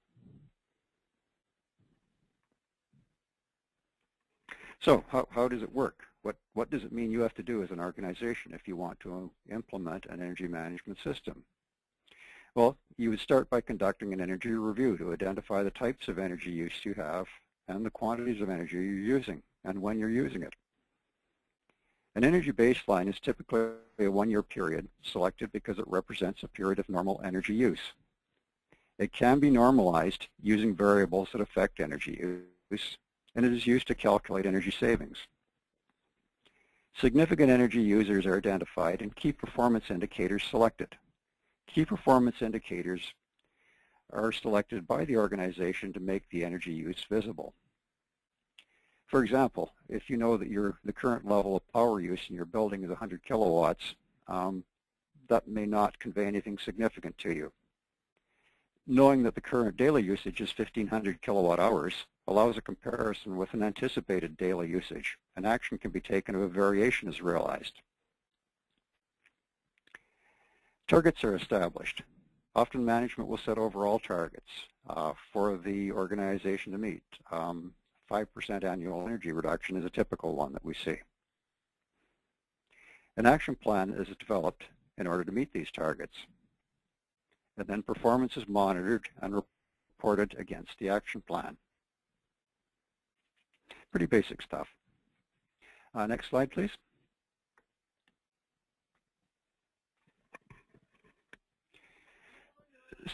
So how does it work? What does it mean you have to do as an organization if you want to implement an energy management system? Well, you would start by conducting an energy review to identify the types of energy use you have and the quantities of energy you're using and when you're using it. An energy baseline is typically a one-year period selected because it represents a period of normal energy use. It can be normalized using variables that affect energy use, and it is used to calculate energy savings. Significant energy users are identified and key performance indicators selected. Key performance indicators are selected by the organization to make the energy use visible. For example, if you know that the current level of power use in your building is 100 kilowatts, that may not convey anything significant to you. Knowing that the current daily usage is 1,500 kilowatt hours allows a comparison with an anticipated daily usage, and action can be taken if a variation is realized. Targets are established. Often management will set overall targets for the organization to meet. 5% annual energy reduction is a typical one that we see. An action plan is developed in order to meet these targets. And then performance is monitored and reported against the action plan. Pretty basic stuff. Next slide, please.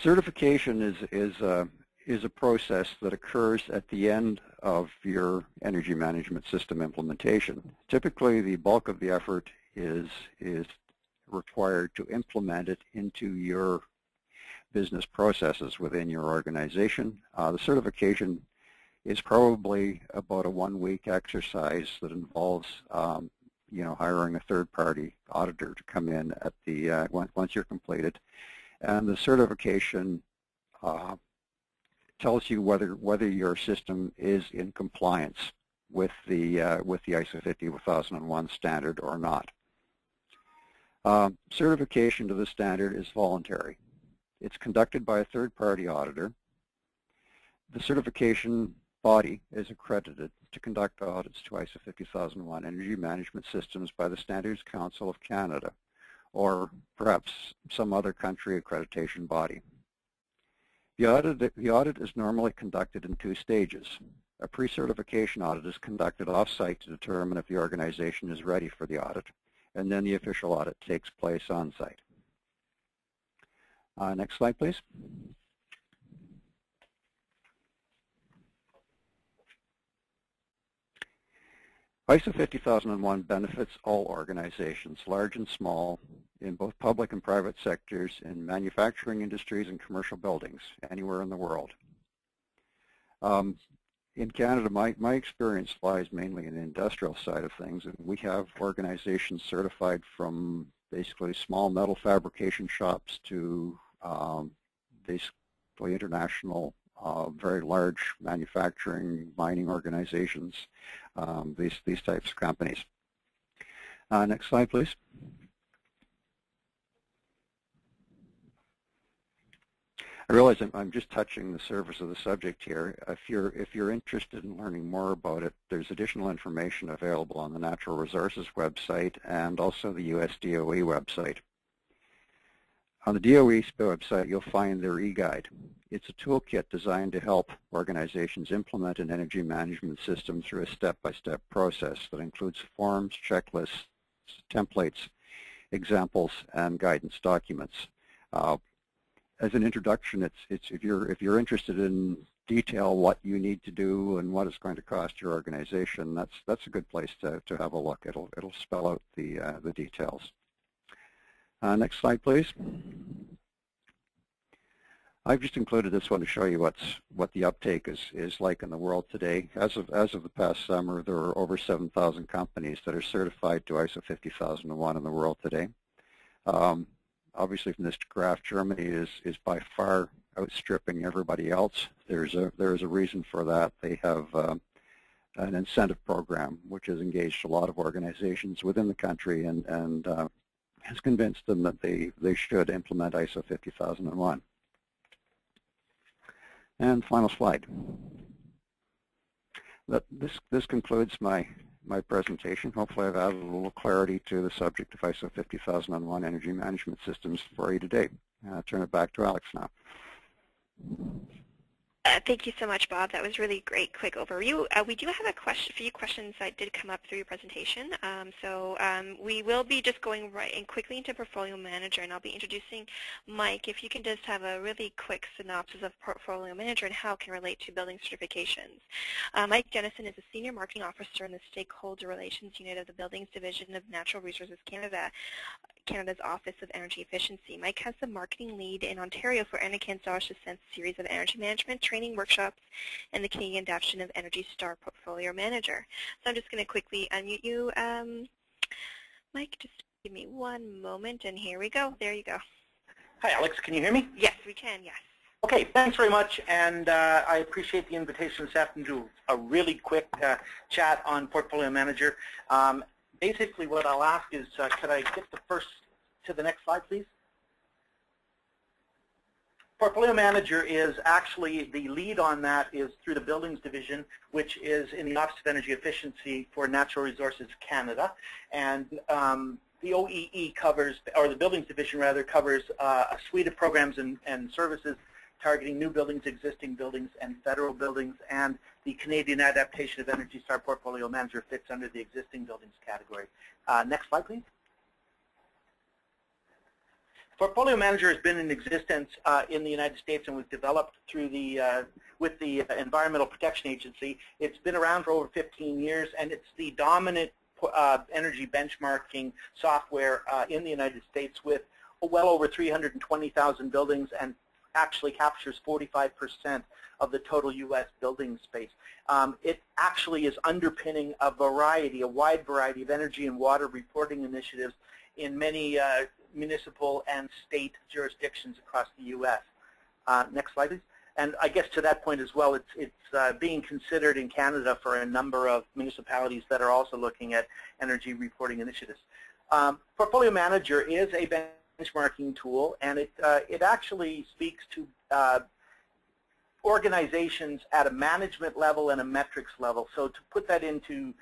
Certification is a process that occurs at the end of your energy management system implementation. Typically, the bulk of the effort is required to implement it into your business processes within your organization. The certification is probably about a one-week exercise that involves hiring a third-party auditor to come in at the once you're completed. And the certification tells you whether your system is in compliance with the ISO 50001 standard or not. Certification to the standard is voluntary. It's conducted by a third-party auditor. The certification body is accredited to conduct audits to ISO 50001 energy management systems by the Standards Council of Canada, or perhaps some other country accreditation body. The audit is normally conducted in two stages. A pre-certification audit is conducted off-site to determine if the organization is ready for the audit, and then the official audit takes place on-site. Next slide, please. ISO 50001 benefits all organizations, large and small, in both public and private sectors, in manufacturing industries and commercial buildings, anywhere in the world. In Canada, my experience lies mainly in the industrial side of things, and we have organizations certified from basically small metal fabrication shops to basically international, very large manufacturing, mining organizations, these types of companies. Next slide, please. I realize I'm just touching the surface of the subject here. If you're interested in learning more about it, there's additional information available on the Natural Resources website and also the US DOE website. On the DOE website, you'll find their e-guide. It's a toolkit designed to help organizations implement an energy management system through a step-by-step process that includes forms, checklists, templates, examples, and guidance documents. As an introduction, if you're interested in detail what you need to do and what it's going to cost your organization, that's a good place to have a look. It'll spell out the details. Next slide, please. I've just included this one to show you what the uptake is like in the world today. As of the past summer, there are over 7,000 companies that are certified to ISO 50001 in the world today. Obviously, from this graph, Germany is by far outstripping everybody else. There is a reason for that. They have an incentive program which has engaged a lot of organizations within the country and has convinced them that they should implement ISO 50001. And final slide. This concludes my presentation. Hopefully I've added a little clarity to the subject of ISO 50001 energy management systems for you today. I'll turn it back to Alex now. Thank you so much, Bob. That was really great, quick overview. We do have a few questions that did come up through your presentation. We will be just going right and quickly into Portfolio Manager, and I'll be introducing Mike. If you can just have a really quick synopsis of Portfolio Manager and how it can relate to building certifications. Mike Jennison is a Senior Marketing Officer in the Stakeholder Relations Unit of the Buildings Division of Natural Resources Canada, Canada's Office of Energy Efficiency. Mike has the marketing lead in Ontario for Enercan Source Sense series of energy management training workshops and the Canadian adoption of Energy Star Portfolio Manager. So I'm just going to quickly unmute you. Mike, just give me one moment, and here we go. There you go. Hi, Alex. Can you hear me? Yes, we can, yes. Okay, thanks very much, and I appreciate the invitation this afternoon to do a really quick chat on Portfolio Manager. Basically, what I'll ask is, could I get to the next slide, please? Portfolio Manager is actually, the lead on that is through the Buildings Division, which is in the Office of Energy Efficiency for Natural Resources Canada. And the OEE covers, or the Buildings Division rather, covers a suite of programs and services targeting new buildings, existing buildings, and federal buildings, and the Canadian adaptation of Energy Star Portfolio Manager fits under the existing buildings category. Next slide, please. Portfolio Manager has been in existence in the United States and was developed through with the Environmental Protection Agency. It's been around for over 15 years, and it's the dominant energy benchmarking software in the United States with well over 320,000 buildings, and actually captures 45% of the total U.S. building space. It actually is underpinning a wide variety of energy and water reporting initiatives in many municipal and state jurisdictions across the U.S. Next slide, please. And I guess to that point as well, it's being considered in Canada for a number of municipalities that are also looking at energy reporting initiatives. Portfolio Manager is a benchmarking tool, and it actually speaks to organizations at a management level and a metrics level. So to put that into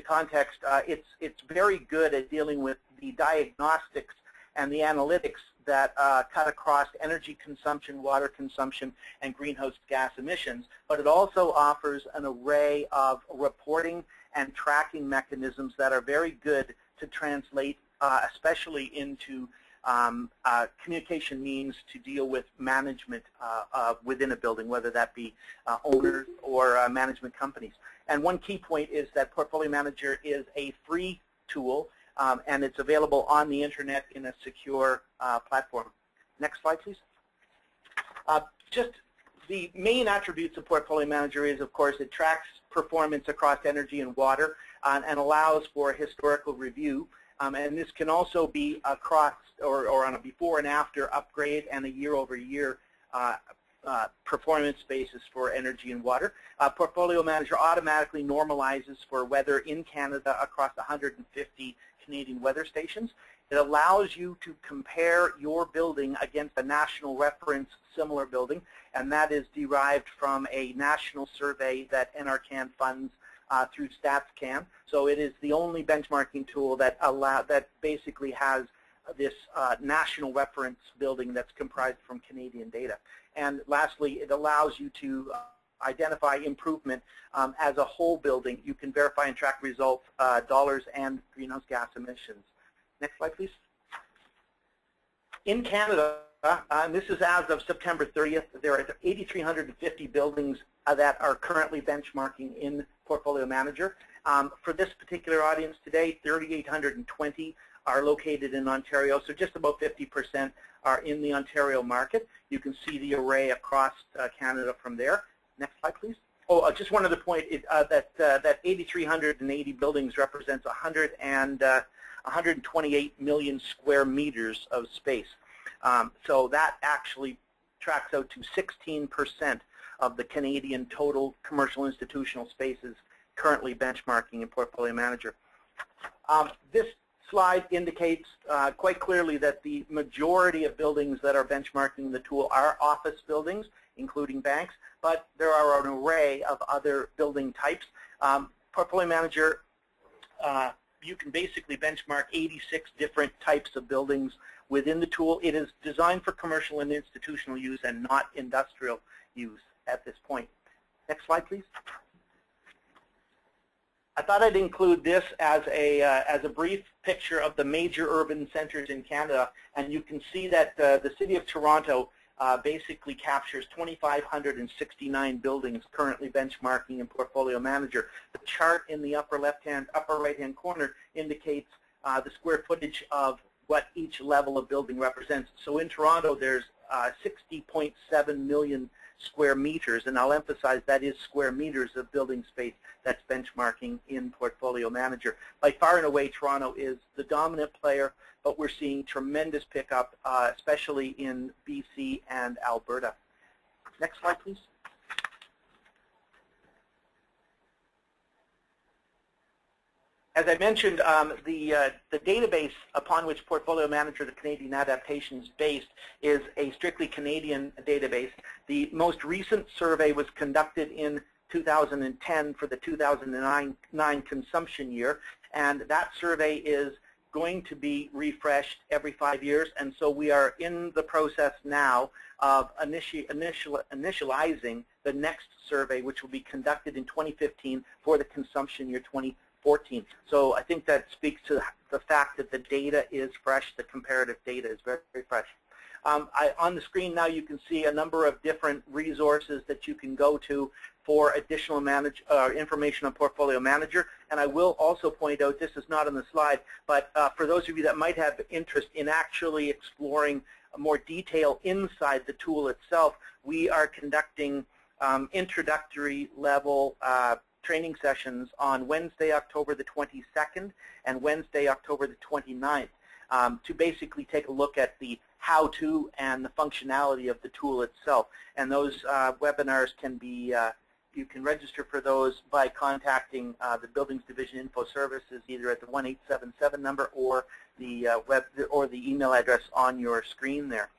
context, it's very good at dealing with the diagnostics and the analytics that cut across energy consumption, water consumption, and greenhouse gas emissions, but it also offers an array of reporting and tracking mechanisms that are very good to translate, especially into communication means to deal with management within a building, whether that be owners or management companies. And one key point is that Portfolio Manager is a free tool, and it's available on the internet in a secure platform. Next slide, please. Just the main attributes of Portfolio Manager is, of course, it tracks performance across energy and water and allows for historical review. And this can also be across or on a before and after upgrade and a year-over-year performance basis for energy and water. Portfolio Manager automatically normalizes for weather in Canada across 150 Canadian weather stations. It allows you to compare your building against a national reference similar building, and that is derived from a national survey that NRCan funds through StatsCan. So it is the only benchmarking tool that basically has this national reference building that's comprised from Canadian data. And lastly, it allows you to identify improvement as a whole building. You can verify and track results, dollars, and greenhouse gas emissions. Next slide, please. In Canada, and this is as of September 30th, there are 8,350 buildings that are currently benchmarking in Portfolio Manager. For this particular audience today, 3,820 are located in Ontario, so just about 50% are in the Ontario market. You can see the array across Canada from there. Next slide, please. Oh, just one other point, that 8,380 buildings represents 128 million square meters of space. So that actually tracks out to 16% of the Canadian total commercial institutional spaces currently benchmarking in Portfolio Manager. This slide indicates quite clearly that the majority of buildings that are benchmarking the tool are office buildings, including banks, but there are an array of other building types. Portfolio Manager, you can basically benchmark 86 different types of buildings within the tool. It is designed for commercial and institutional use and not industrial use at this point. Next slide, please. I thought I'd include this as a brief picture of the major urban centers in Canada, and you can see that the City of Toronto basically captures 2,569 buildings currently benchmarking in Portfolio Manager. The chart in the upper right-hand corner indicates the square footage of what each level of building represents. So in Toronto, there's 60.7 million square meters, and I'll emphasize that is square meters of building space that's benchmarking in Portfolio Manager. By far and away, Toronto is the dominant player, but we're seeing tremendous pickup, especially in BC and Alberta. Next slide, please. As I mentioned, the database upon which Portfolio Manager, the Canadian adaptation, is based is a strictly Canadian database. The most recent survey was conducted in 2010 for the 2009 consumption year, and that survey is going to be refreshed every 5 years, and so we are in the process now of initializing the next survey, which will be conducted in 2015 for the consumption year 2014. So I think that speaks to the fact that the data is fresh, the comparative data is very, very fresh. On the screen now you can see a number of different resources that you can go to for additional information on Portfolio Manager. And I will also point out, this is not on the slide, but for those of you that might have interest in actually exploring more detail inside the tool itself, we are conducting introductory level training sessions on Wednesday, October the 22nd and Wednesday, October the 29th to basically take a look at the how-to and the functionality of the tool itself. And those webinars can be, you can register for those by contacting the Buildings Division Info Services either at the 1877 number or the the email address on your screen there.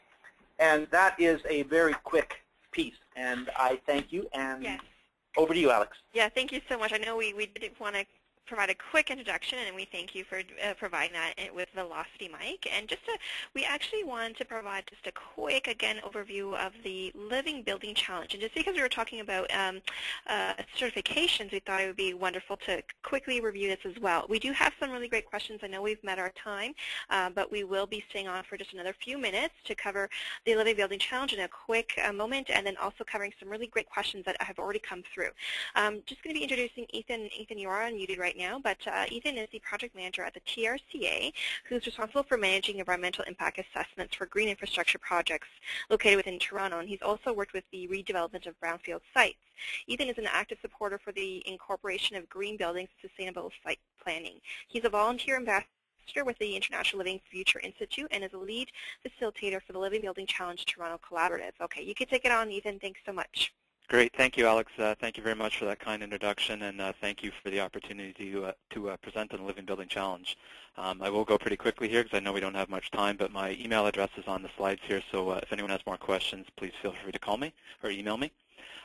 And that is a very quick piece, and I thank you. And yes. Over to you, Alex. Yeah, thank you so much. I know we didn't want to provide a quick introduction, and we thank you for providing that with Velocity Mike. And we actually want to provide just a quick, again, overview of the Living Building Challenge. And just because we were talking about certifications, we thought it would be wonderful to quickly review this as well. We do have some really great questions. I know we've met our time, but we will be staying on for just another few minutes to cover the Living Building Challenge in a quick moment, and then also covering some really great questions that have already come through. Just going to be introducing Ethan. Ethan, you are unmuted right now, but Ethan is the project manager at the TRCA, who's responsible for managing environmental impact assessments for green infrastructure projects located within Toronto, and he's also worked with the redevelopment of brownfield sites. Ethan is an active supporter for the incorporation of green buildings and sustainable site planning. He's a volunteer ambassador with the International Living Future Institute and is a lead facilitator for the Living Building Challenge Toronto Collaborative. Okay, you can take it on, Ethan. Thanks so much. Great. Thank you, Alex. Thank you very much for that kind introduction, and thank you for the opportunity to present on the Living Building Challenge. I will go pretty quickly here because I know we don't have much time, but my email address is on the slides here, so if anyone has more questions, please feel free to call me or email me.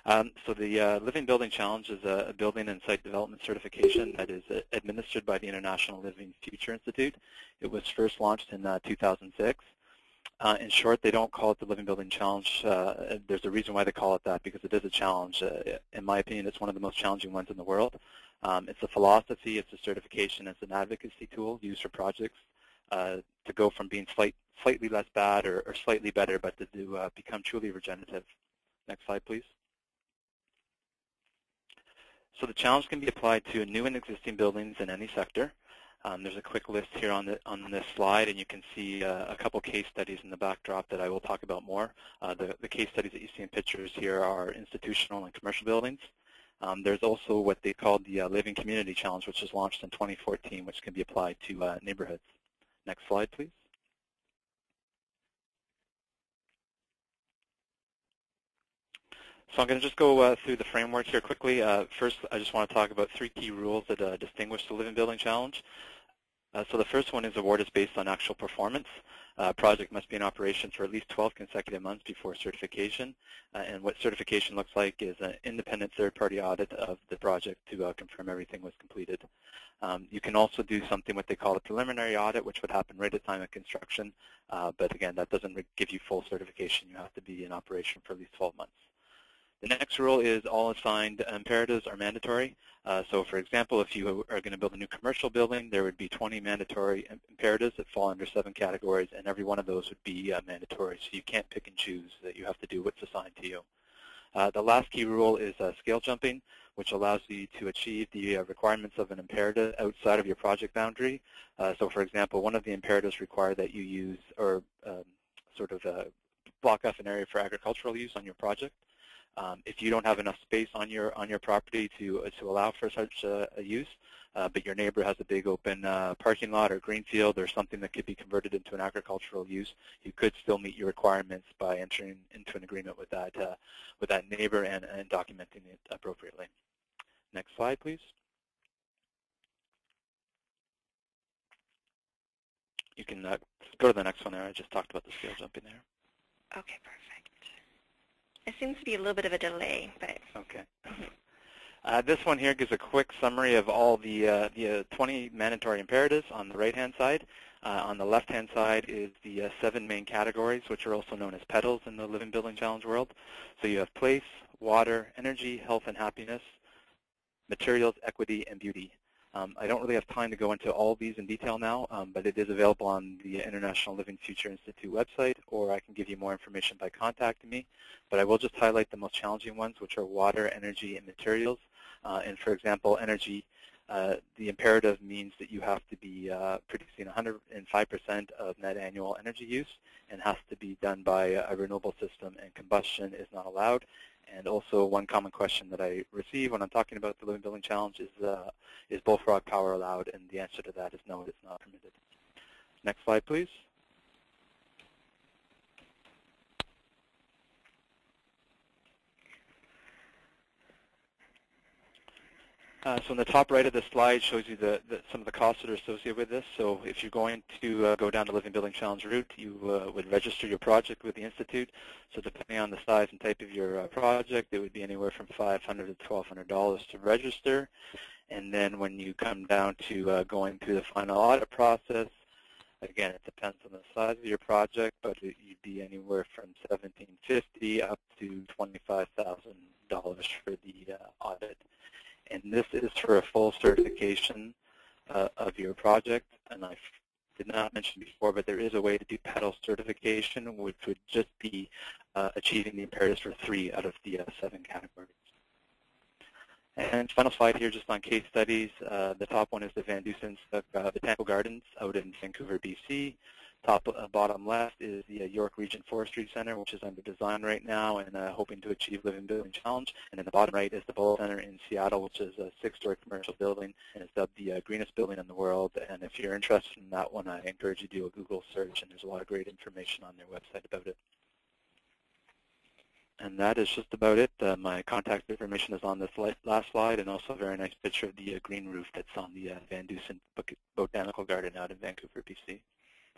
So the Living Building Challenge is a building and site development certification that is administered by the International Living Future Institute. It was first launched in 2006. In short, they don't call it the Living Building Challenge. There's a reason why they call it that, because it is a challenge. In my opinion, it's one of the most challenging ones in the world. It's a philosophy, it's a certification, it's an advocacy tool used for projects to go from being slightly less bad or slightly better, but to become truly regenerative. Next slide, please. So the challenge can be applied to new and existing buildings in any sector. There's a quick list here on this slide, and you can see a couple case studies in the backdrop that I will talk about more. The case studies that you see in pictures here are institutional and commercial buildings. There's also what they call the Living Community Challenge, which was launched in 2014, which can be applied to neighborhoods. Next slide, please. So I'm going to just go through the framework here quickly. First, I just want to talk about 3 key rules that distinguish the Living Building Challenge. So the first one is award is based on actual performance. Project must be in operation for at least 12 consecutive months before certification. And what certification looks like is an independent third-party audit of the project to confirm everything was completed. You can also do something what they call a preliminary audit, which would happen right at the time of construction. But again, that doesn't give you full certification. You have to be in operation for at least 12 months. The next rule is all assigned imperatives are mandatory. So for example, if you are going to build a new commercial building, there would be 20 mandatory imperatives that fall under 7 categories, and every one of those would be mandatory. So you can't pick and choose. That you have to do what's assigned to you. The last key rule is scale jumping, which allows you to achieve the requirements of an imperative outside of your project boundary. So for example, one of the imperatives require that you use or block off an area for agricultural use on your project. If you don't have enough space on your property to allow for such a use, but your neighbor has a big open parking lot or green field or something that could be converted into an agricultural use, you could still meet your requirements by entering into an agreement with that neighbor and documenting it appropriately. Next slide, please. You can go to the next one there. I just talked about the scale jumping there. Okay, perfect. It seems to be a little bit of a delay, but... Okay. This one here gives a quick summary of all the 20 mandatory imperatives on the right-hand side. On the left-hand side is the 7 main categories, which are also known as petals in the Living Building Challenge world. So you have place, water, energy, health and happiness, materials, equity, and beauty. I don't really have time to go into all of these in detail now, but it is available on the International Living Future Institute website, or I can give you more information by contacting me. But I will just highlight the most challenging ones, which are water, energy, and materials. And for example, energy, the imperative means that you have to be producing 105% of net annual energy use and has to be done by a renewable system, and combustion is not allowed. And also one common question that I receive when I'm talking about the Living Building Challenge is bullfrog power allowed? And the answer to that is no, it's not permitted. Next slide, please. So in the top right of the slide shows you some of the costs that are associated with this. So if you're going to go down the Living Building Challenge route, you would register your project with the Institute. So depending on the size and type of your project, it would be anywhere from $500 to $1,200 to register. And then when you come down to going through the final audit process, again, it depends on the size of your project, but you'd be anywhere from $1,750 up to $25,000 for the audit. And this is for a full certification of your project. And I did not mention before, but there is a way to do PETAL certification, which would just be achieving the imperatives for 3 out of the 7 categories. And final slide here just on case studies. The top one is the Van Dusen Botanical Gardens out in Vancouver, BC. Bottom left is the York Region Forestry Center, which is under design right now and hoping to achieve Living Building Challenge. And in the bottom right is the Bowl Center in Seattle, which is a 6-story commercial building and is dubbed the greenest building in the world. And if you're interested in that one, I encourage you to do a Google search, and there's a lot of great information on their website about it. And that is just about it. My contact information is on this last slide, and also a very nice picture of the green roof that's on the Van Dusen Botanical Garden out in Vancouver, BC.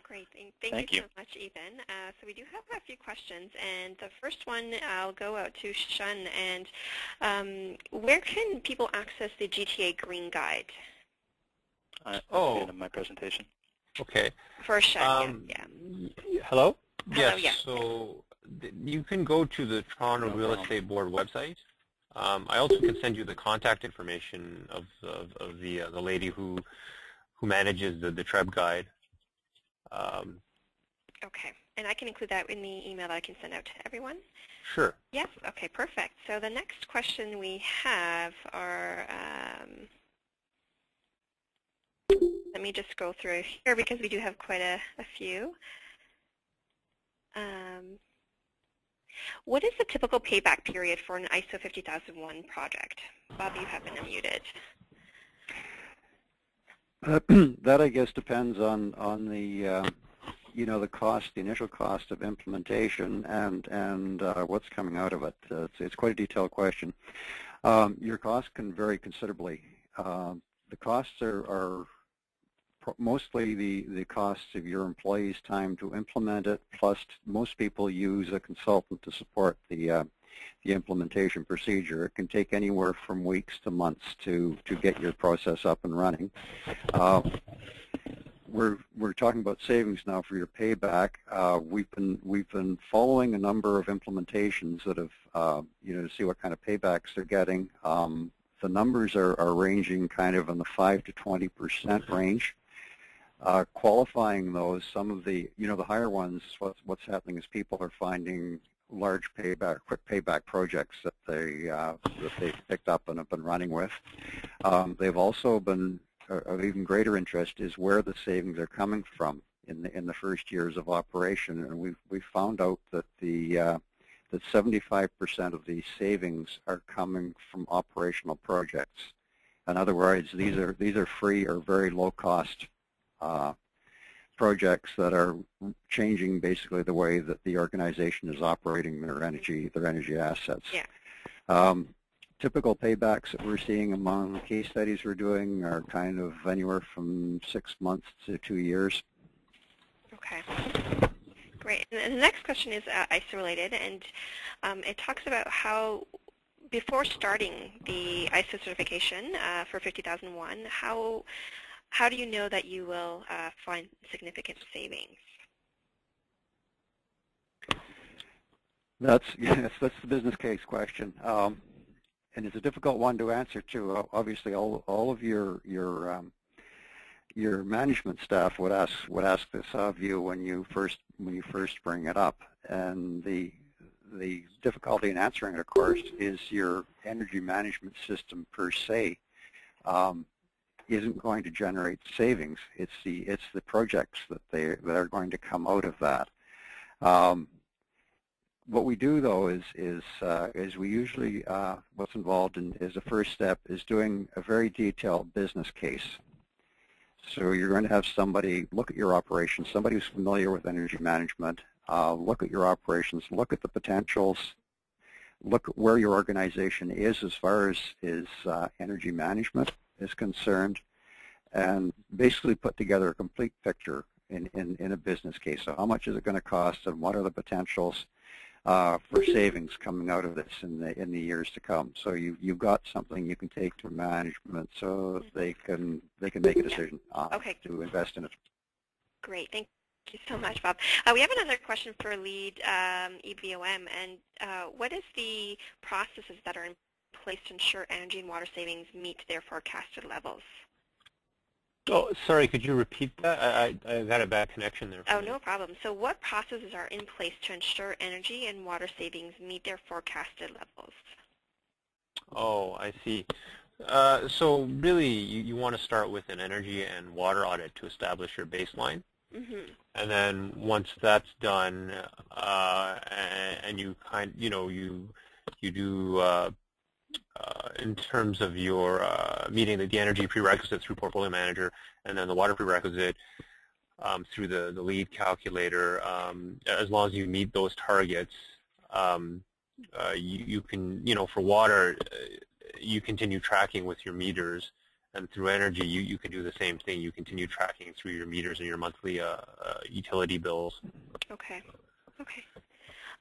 Great. Thank you so much, Ethan. So we do have a few questions, and the first one I'll go out to Shun. And where can people access the GTA Green Guide? At the end of my presentation. Okay. For Shun, yeah. Hello? Hello, yes. yeah. So you can go to the Toronto Real Estate Board website. I also can send you the contact information of the lady who manages the TREB guide. Okay, and I can include that in the email that I can send out to everyone? Sure. Yes, okay, perfect. So the next question we have are, let me just scroll through here because we do have quite a few. What is the typical payback period for an ISO 50001 project? Bob, you have been unmuted. That I guess depends on the the cost, the initial cost of implementation, and what's coming out of it. It's quite a detailed question. Your costs can vary considerably. The costs are mostly the costs of your employees' time to implement it. Plus, most people use a consultant to support the implementation procedure. It can take anywhere from weeks to months to get your process up and running. We're talking about savings now for your payback. We've been following a number of implementations that have to see what kind of paybacks they're getting. The numbers are ranging kind of in the 5 to 20% range. Qualifying those, some of the the higher ones, what's happening is people are finding large payback, quick payback projects that they've picked up and have been running with. They've also been of even greater interest is where the savings are coming from in the first years of operation, and we've found out that that 75% of these savings are coming from operational projects. In other words, these are free or very low cost projects that are changing basically the way that the organization is operating their energy assets. Yeah. Typical paybacks that we're seeing among the case studies we're doing are kind of anywhere from 6 months to 2 years. Okay. Great. And the next question is ISO related, and it talks about how before starting the ISO certification for 50001, how do you know that you will find significant savings? That's the business case question, and it's a difficult one to answer too. Obviously, all of your management staff would ask this of you when you first bring it up, and the difficulty in answering it, of course, is your energy management system per se isn't going to generate savings. It's the projects that are going to come out of that. What we do though is we usually what's involved in is the first step is doing a very detailed business case. So you're going to have somebody look at your operations, somebody who's familiar with energy management, look at your operations, look at the potentials, look at where your organization is as far as energy management is concerned, and basically put together a complete picture in a business case. So how much is it going to cost, and what are the potentials for savings coming out of this in the years to come? So you've got something you can take to management, so they can make a decision to invest in it. Great, thank you so much, Bob. We have another question for lead EBOM, and what is the processes that are in place to ensure energy and water savings meet their forecasted levels? Oh, sorry, could you repeat that? I got a bad connection there. Oh, no problem. So what processes are in place to ensure energy and water savings meet their forecasted levels? Oh, I see. So really, you want to start with an energy and water audit to establish your baseline. Mm-hmm. And then once that's done, and you you do in terms of your meeting the energy prerequisite through Portfolio Manager, and then the water prerequisite through the lead calculator, as long as you meet those targets, you can, for water, you continue tracking with your meters, and through energy, you can do the same thing. You continue tracking through your meters and your monthly utility bills. Okay. Okay.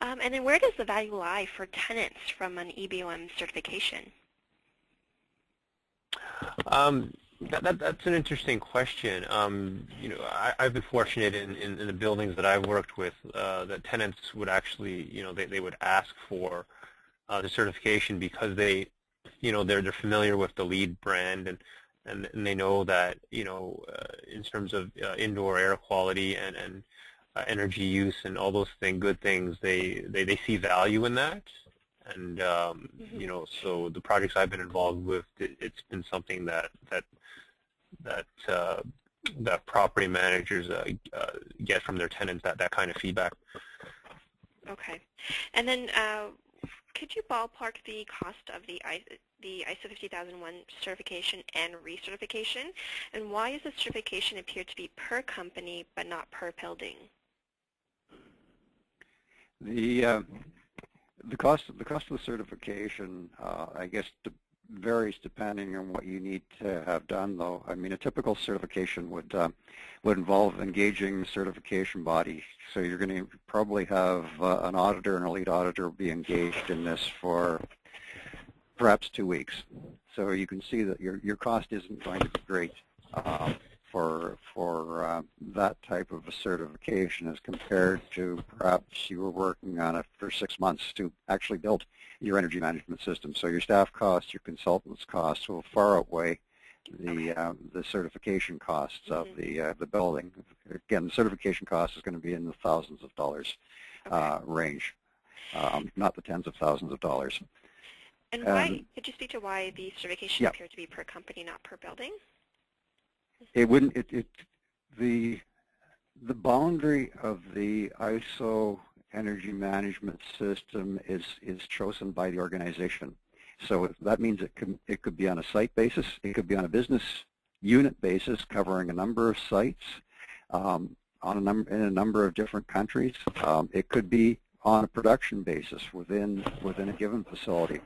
And then where does the value lie for tenants from an EBOM certification? That's an interesting question. I've been fortunate in the buildings that I've worked with that tenants would actually, they would ask for the certification because they're familiar with the LEED brand, and they know that, in terms of indoor air quality and energy use and all those good things, they see value in that. And so the projects I've been involved with, it's been something that property managers get from their tenants, that kind of feedback. Okay. And then could you ballpark the cost of the ISO 50001 certification and recertification, and why does the certification appear to be per company but not per building? The cost of the certification, I guess, varies depending on what you need to have done, though. I mean, a typical certification would involve engaging the certification body. So you're going to probably have an auditor and a lead auditor be engaged in this for perhaps 2 weeks. So you can see that your cost isn't going to be great for that type of a certification as compared to perhaps you were working on it for 6 months to actually build your energy management system. So your staff costs, your consultants' costs will far outweigh the certification costs of the building. Again, the certification cost is going to be in the thousands of dollars range, not the tens of thousands of dollars. And why? Could you speak to why the certification appear to be per company, not per building? It wouldn't. The boundary of the ISO energy management system is chosen by the organization. So that means it could be on a site basis. It could be on a business unit basis, covering a number of sites in a number of different countries. It could be on a production basis within a given facility.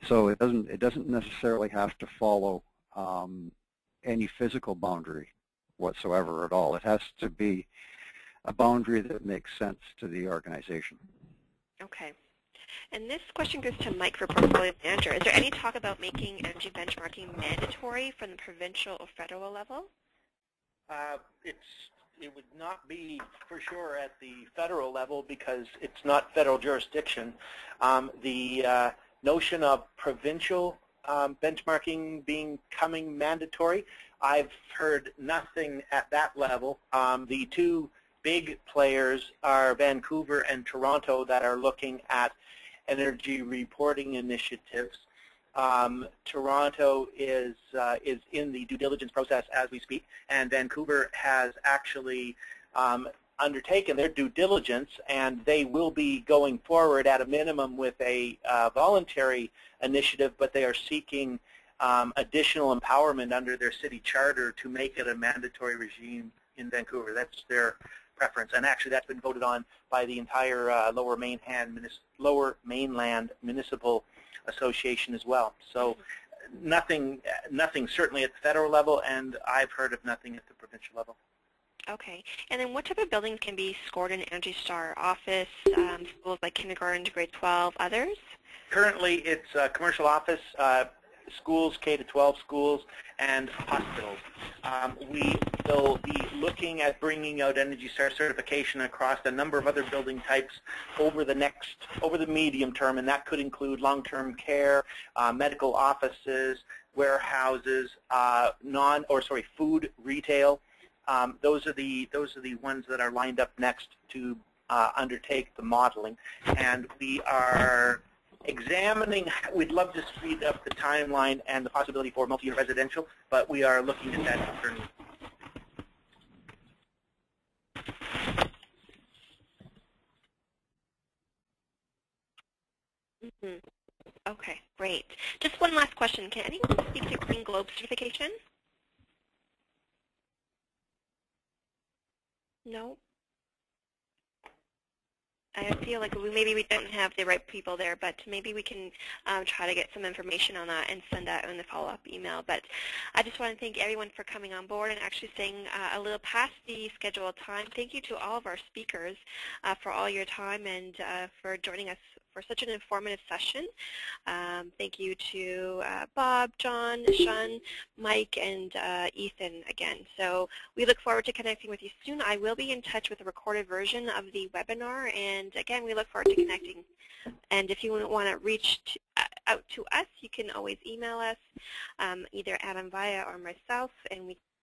So it doesn't necessarily have to follow any physical boundary whatsoever at all. It has to be a boundary that makes sense to the organization. Okay. And this question goes to Mike for Portfolio Manager. Is there any talk about making energy benchmarking mandatory from the provincial or federal level? It would not be for sure at the federal level because it's not federal jurisdiction. The notion of provincial benchmarking becoming mandatory, I've heard nothing at that level. The two big players are Vancouver and Toronto that are looking at energy reporting initiatives. Toronto is in the due diligence process as we speak, and Vancouver has actually undertaken their due diligence, and they will be going forward at a minimum with a voluntary initiative, but they are seeking additional empowerment under their city charter to make it a mandatory regime in Vancouver. That's their preference, and actually that's been voted on by the entire Lower Mainland Municipal Association as well. So nothing certainly at the federal level, and I've heard of nothing at the provincial level. Okay. And then what type of buildings can be scored in Energy Star? Office, schools like kindergarten to grade 12, others? Currently, it's commercial office, schools, K-12 schools, and hospitals. We will be looking at bringing out Energy Star certification across a number of other building types over the medium term, and that could include long-term care, medical offices, warehouses, food retail. Those are the ones that are lined up next to undertake the modeling, and we are examining. We'd love to speed up the timeline and the possibility for multi-unit residential, but we are looking at that internally. Okay, great. Just one last question. Can anyone speak to Green Globe certification? No? I feel like maybe we don't have the right people there, but maybe we can try to get some information on that and send that in the follow-up email. But I just want to thank everyone for coming on board and actually staying a little past the scheduled time. Thank you to all of our speakers for all your time and for joining us for such an informative session. Thank you to Bob, John, Sean, Mike, and Ethan again. So we look forward to connecting with you soon. I will be in touch with a recorded version of the webinar, and again, we look forward to connecting. And if you want to reach out to us, you can always email us, either Adam Vaya or myself, and we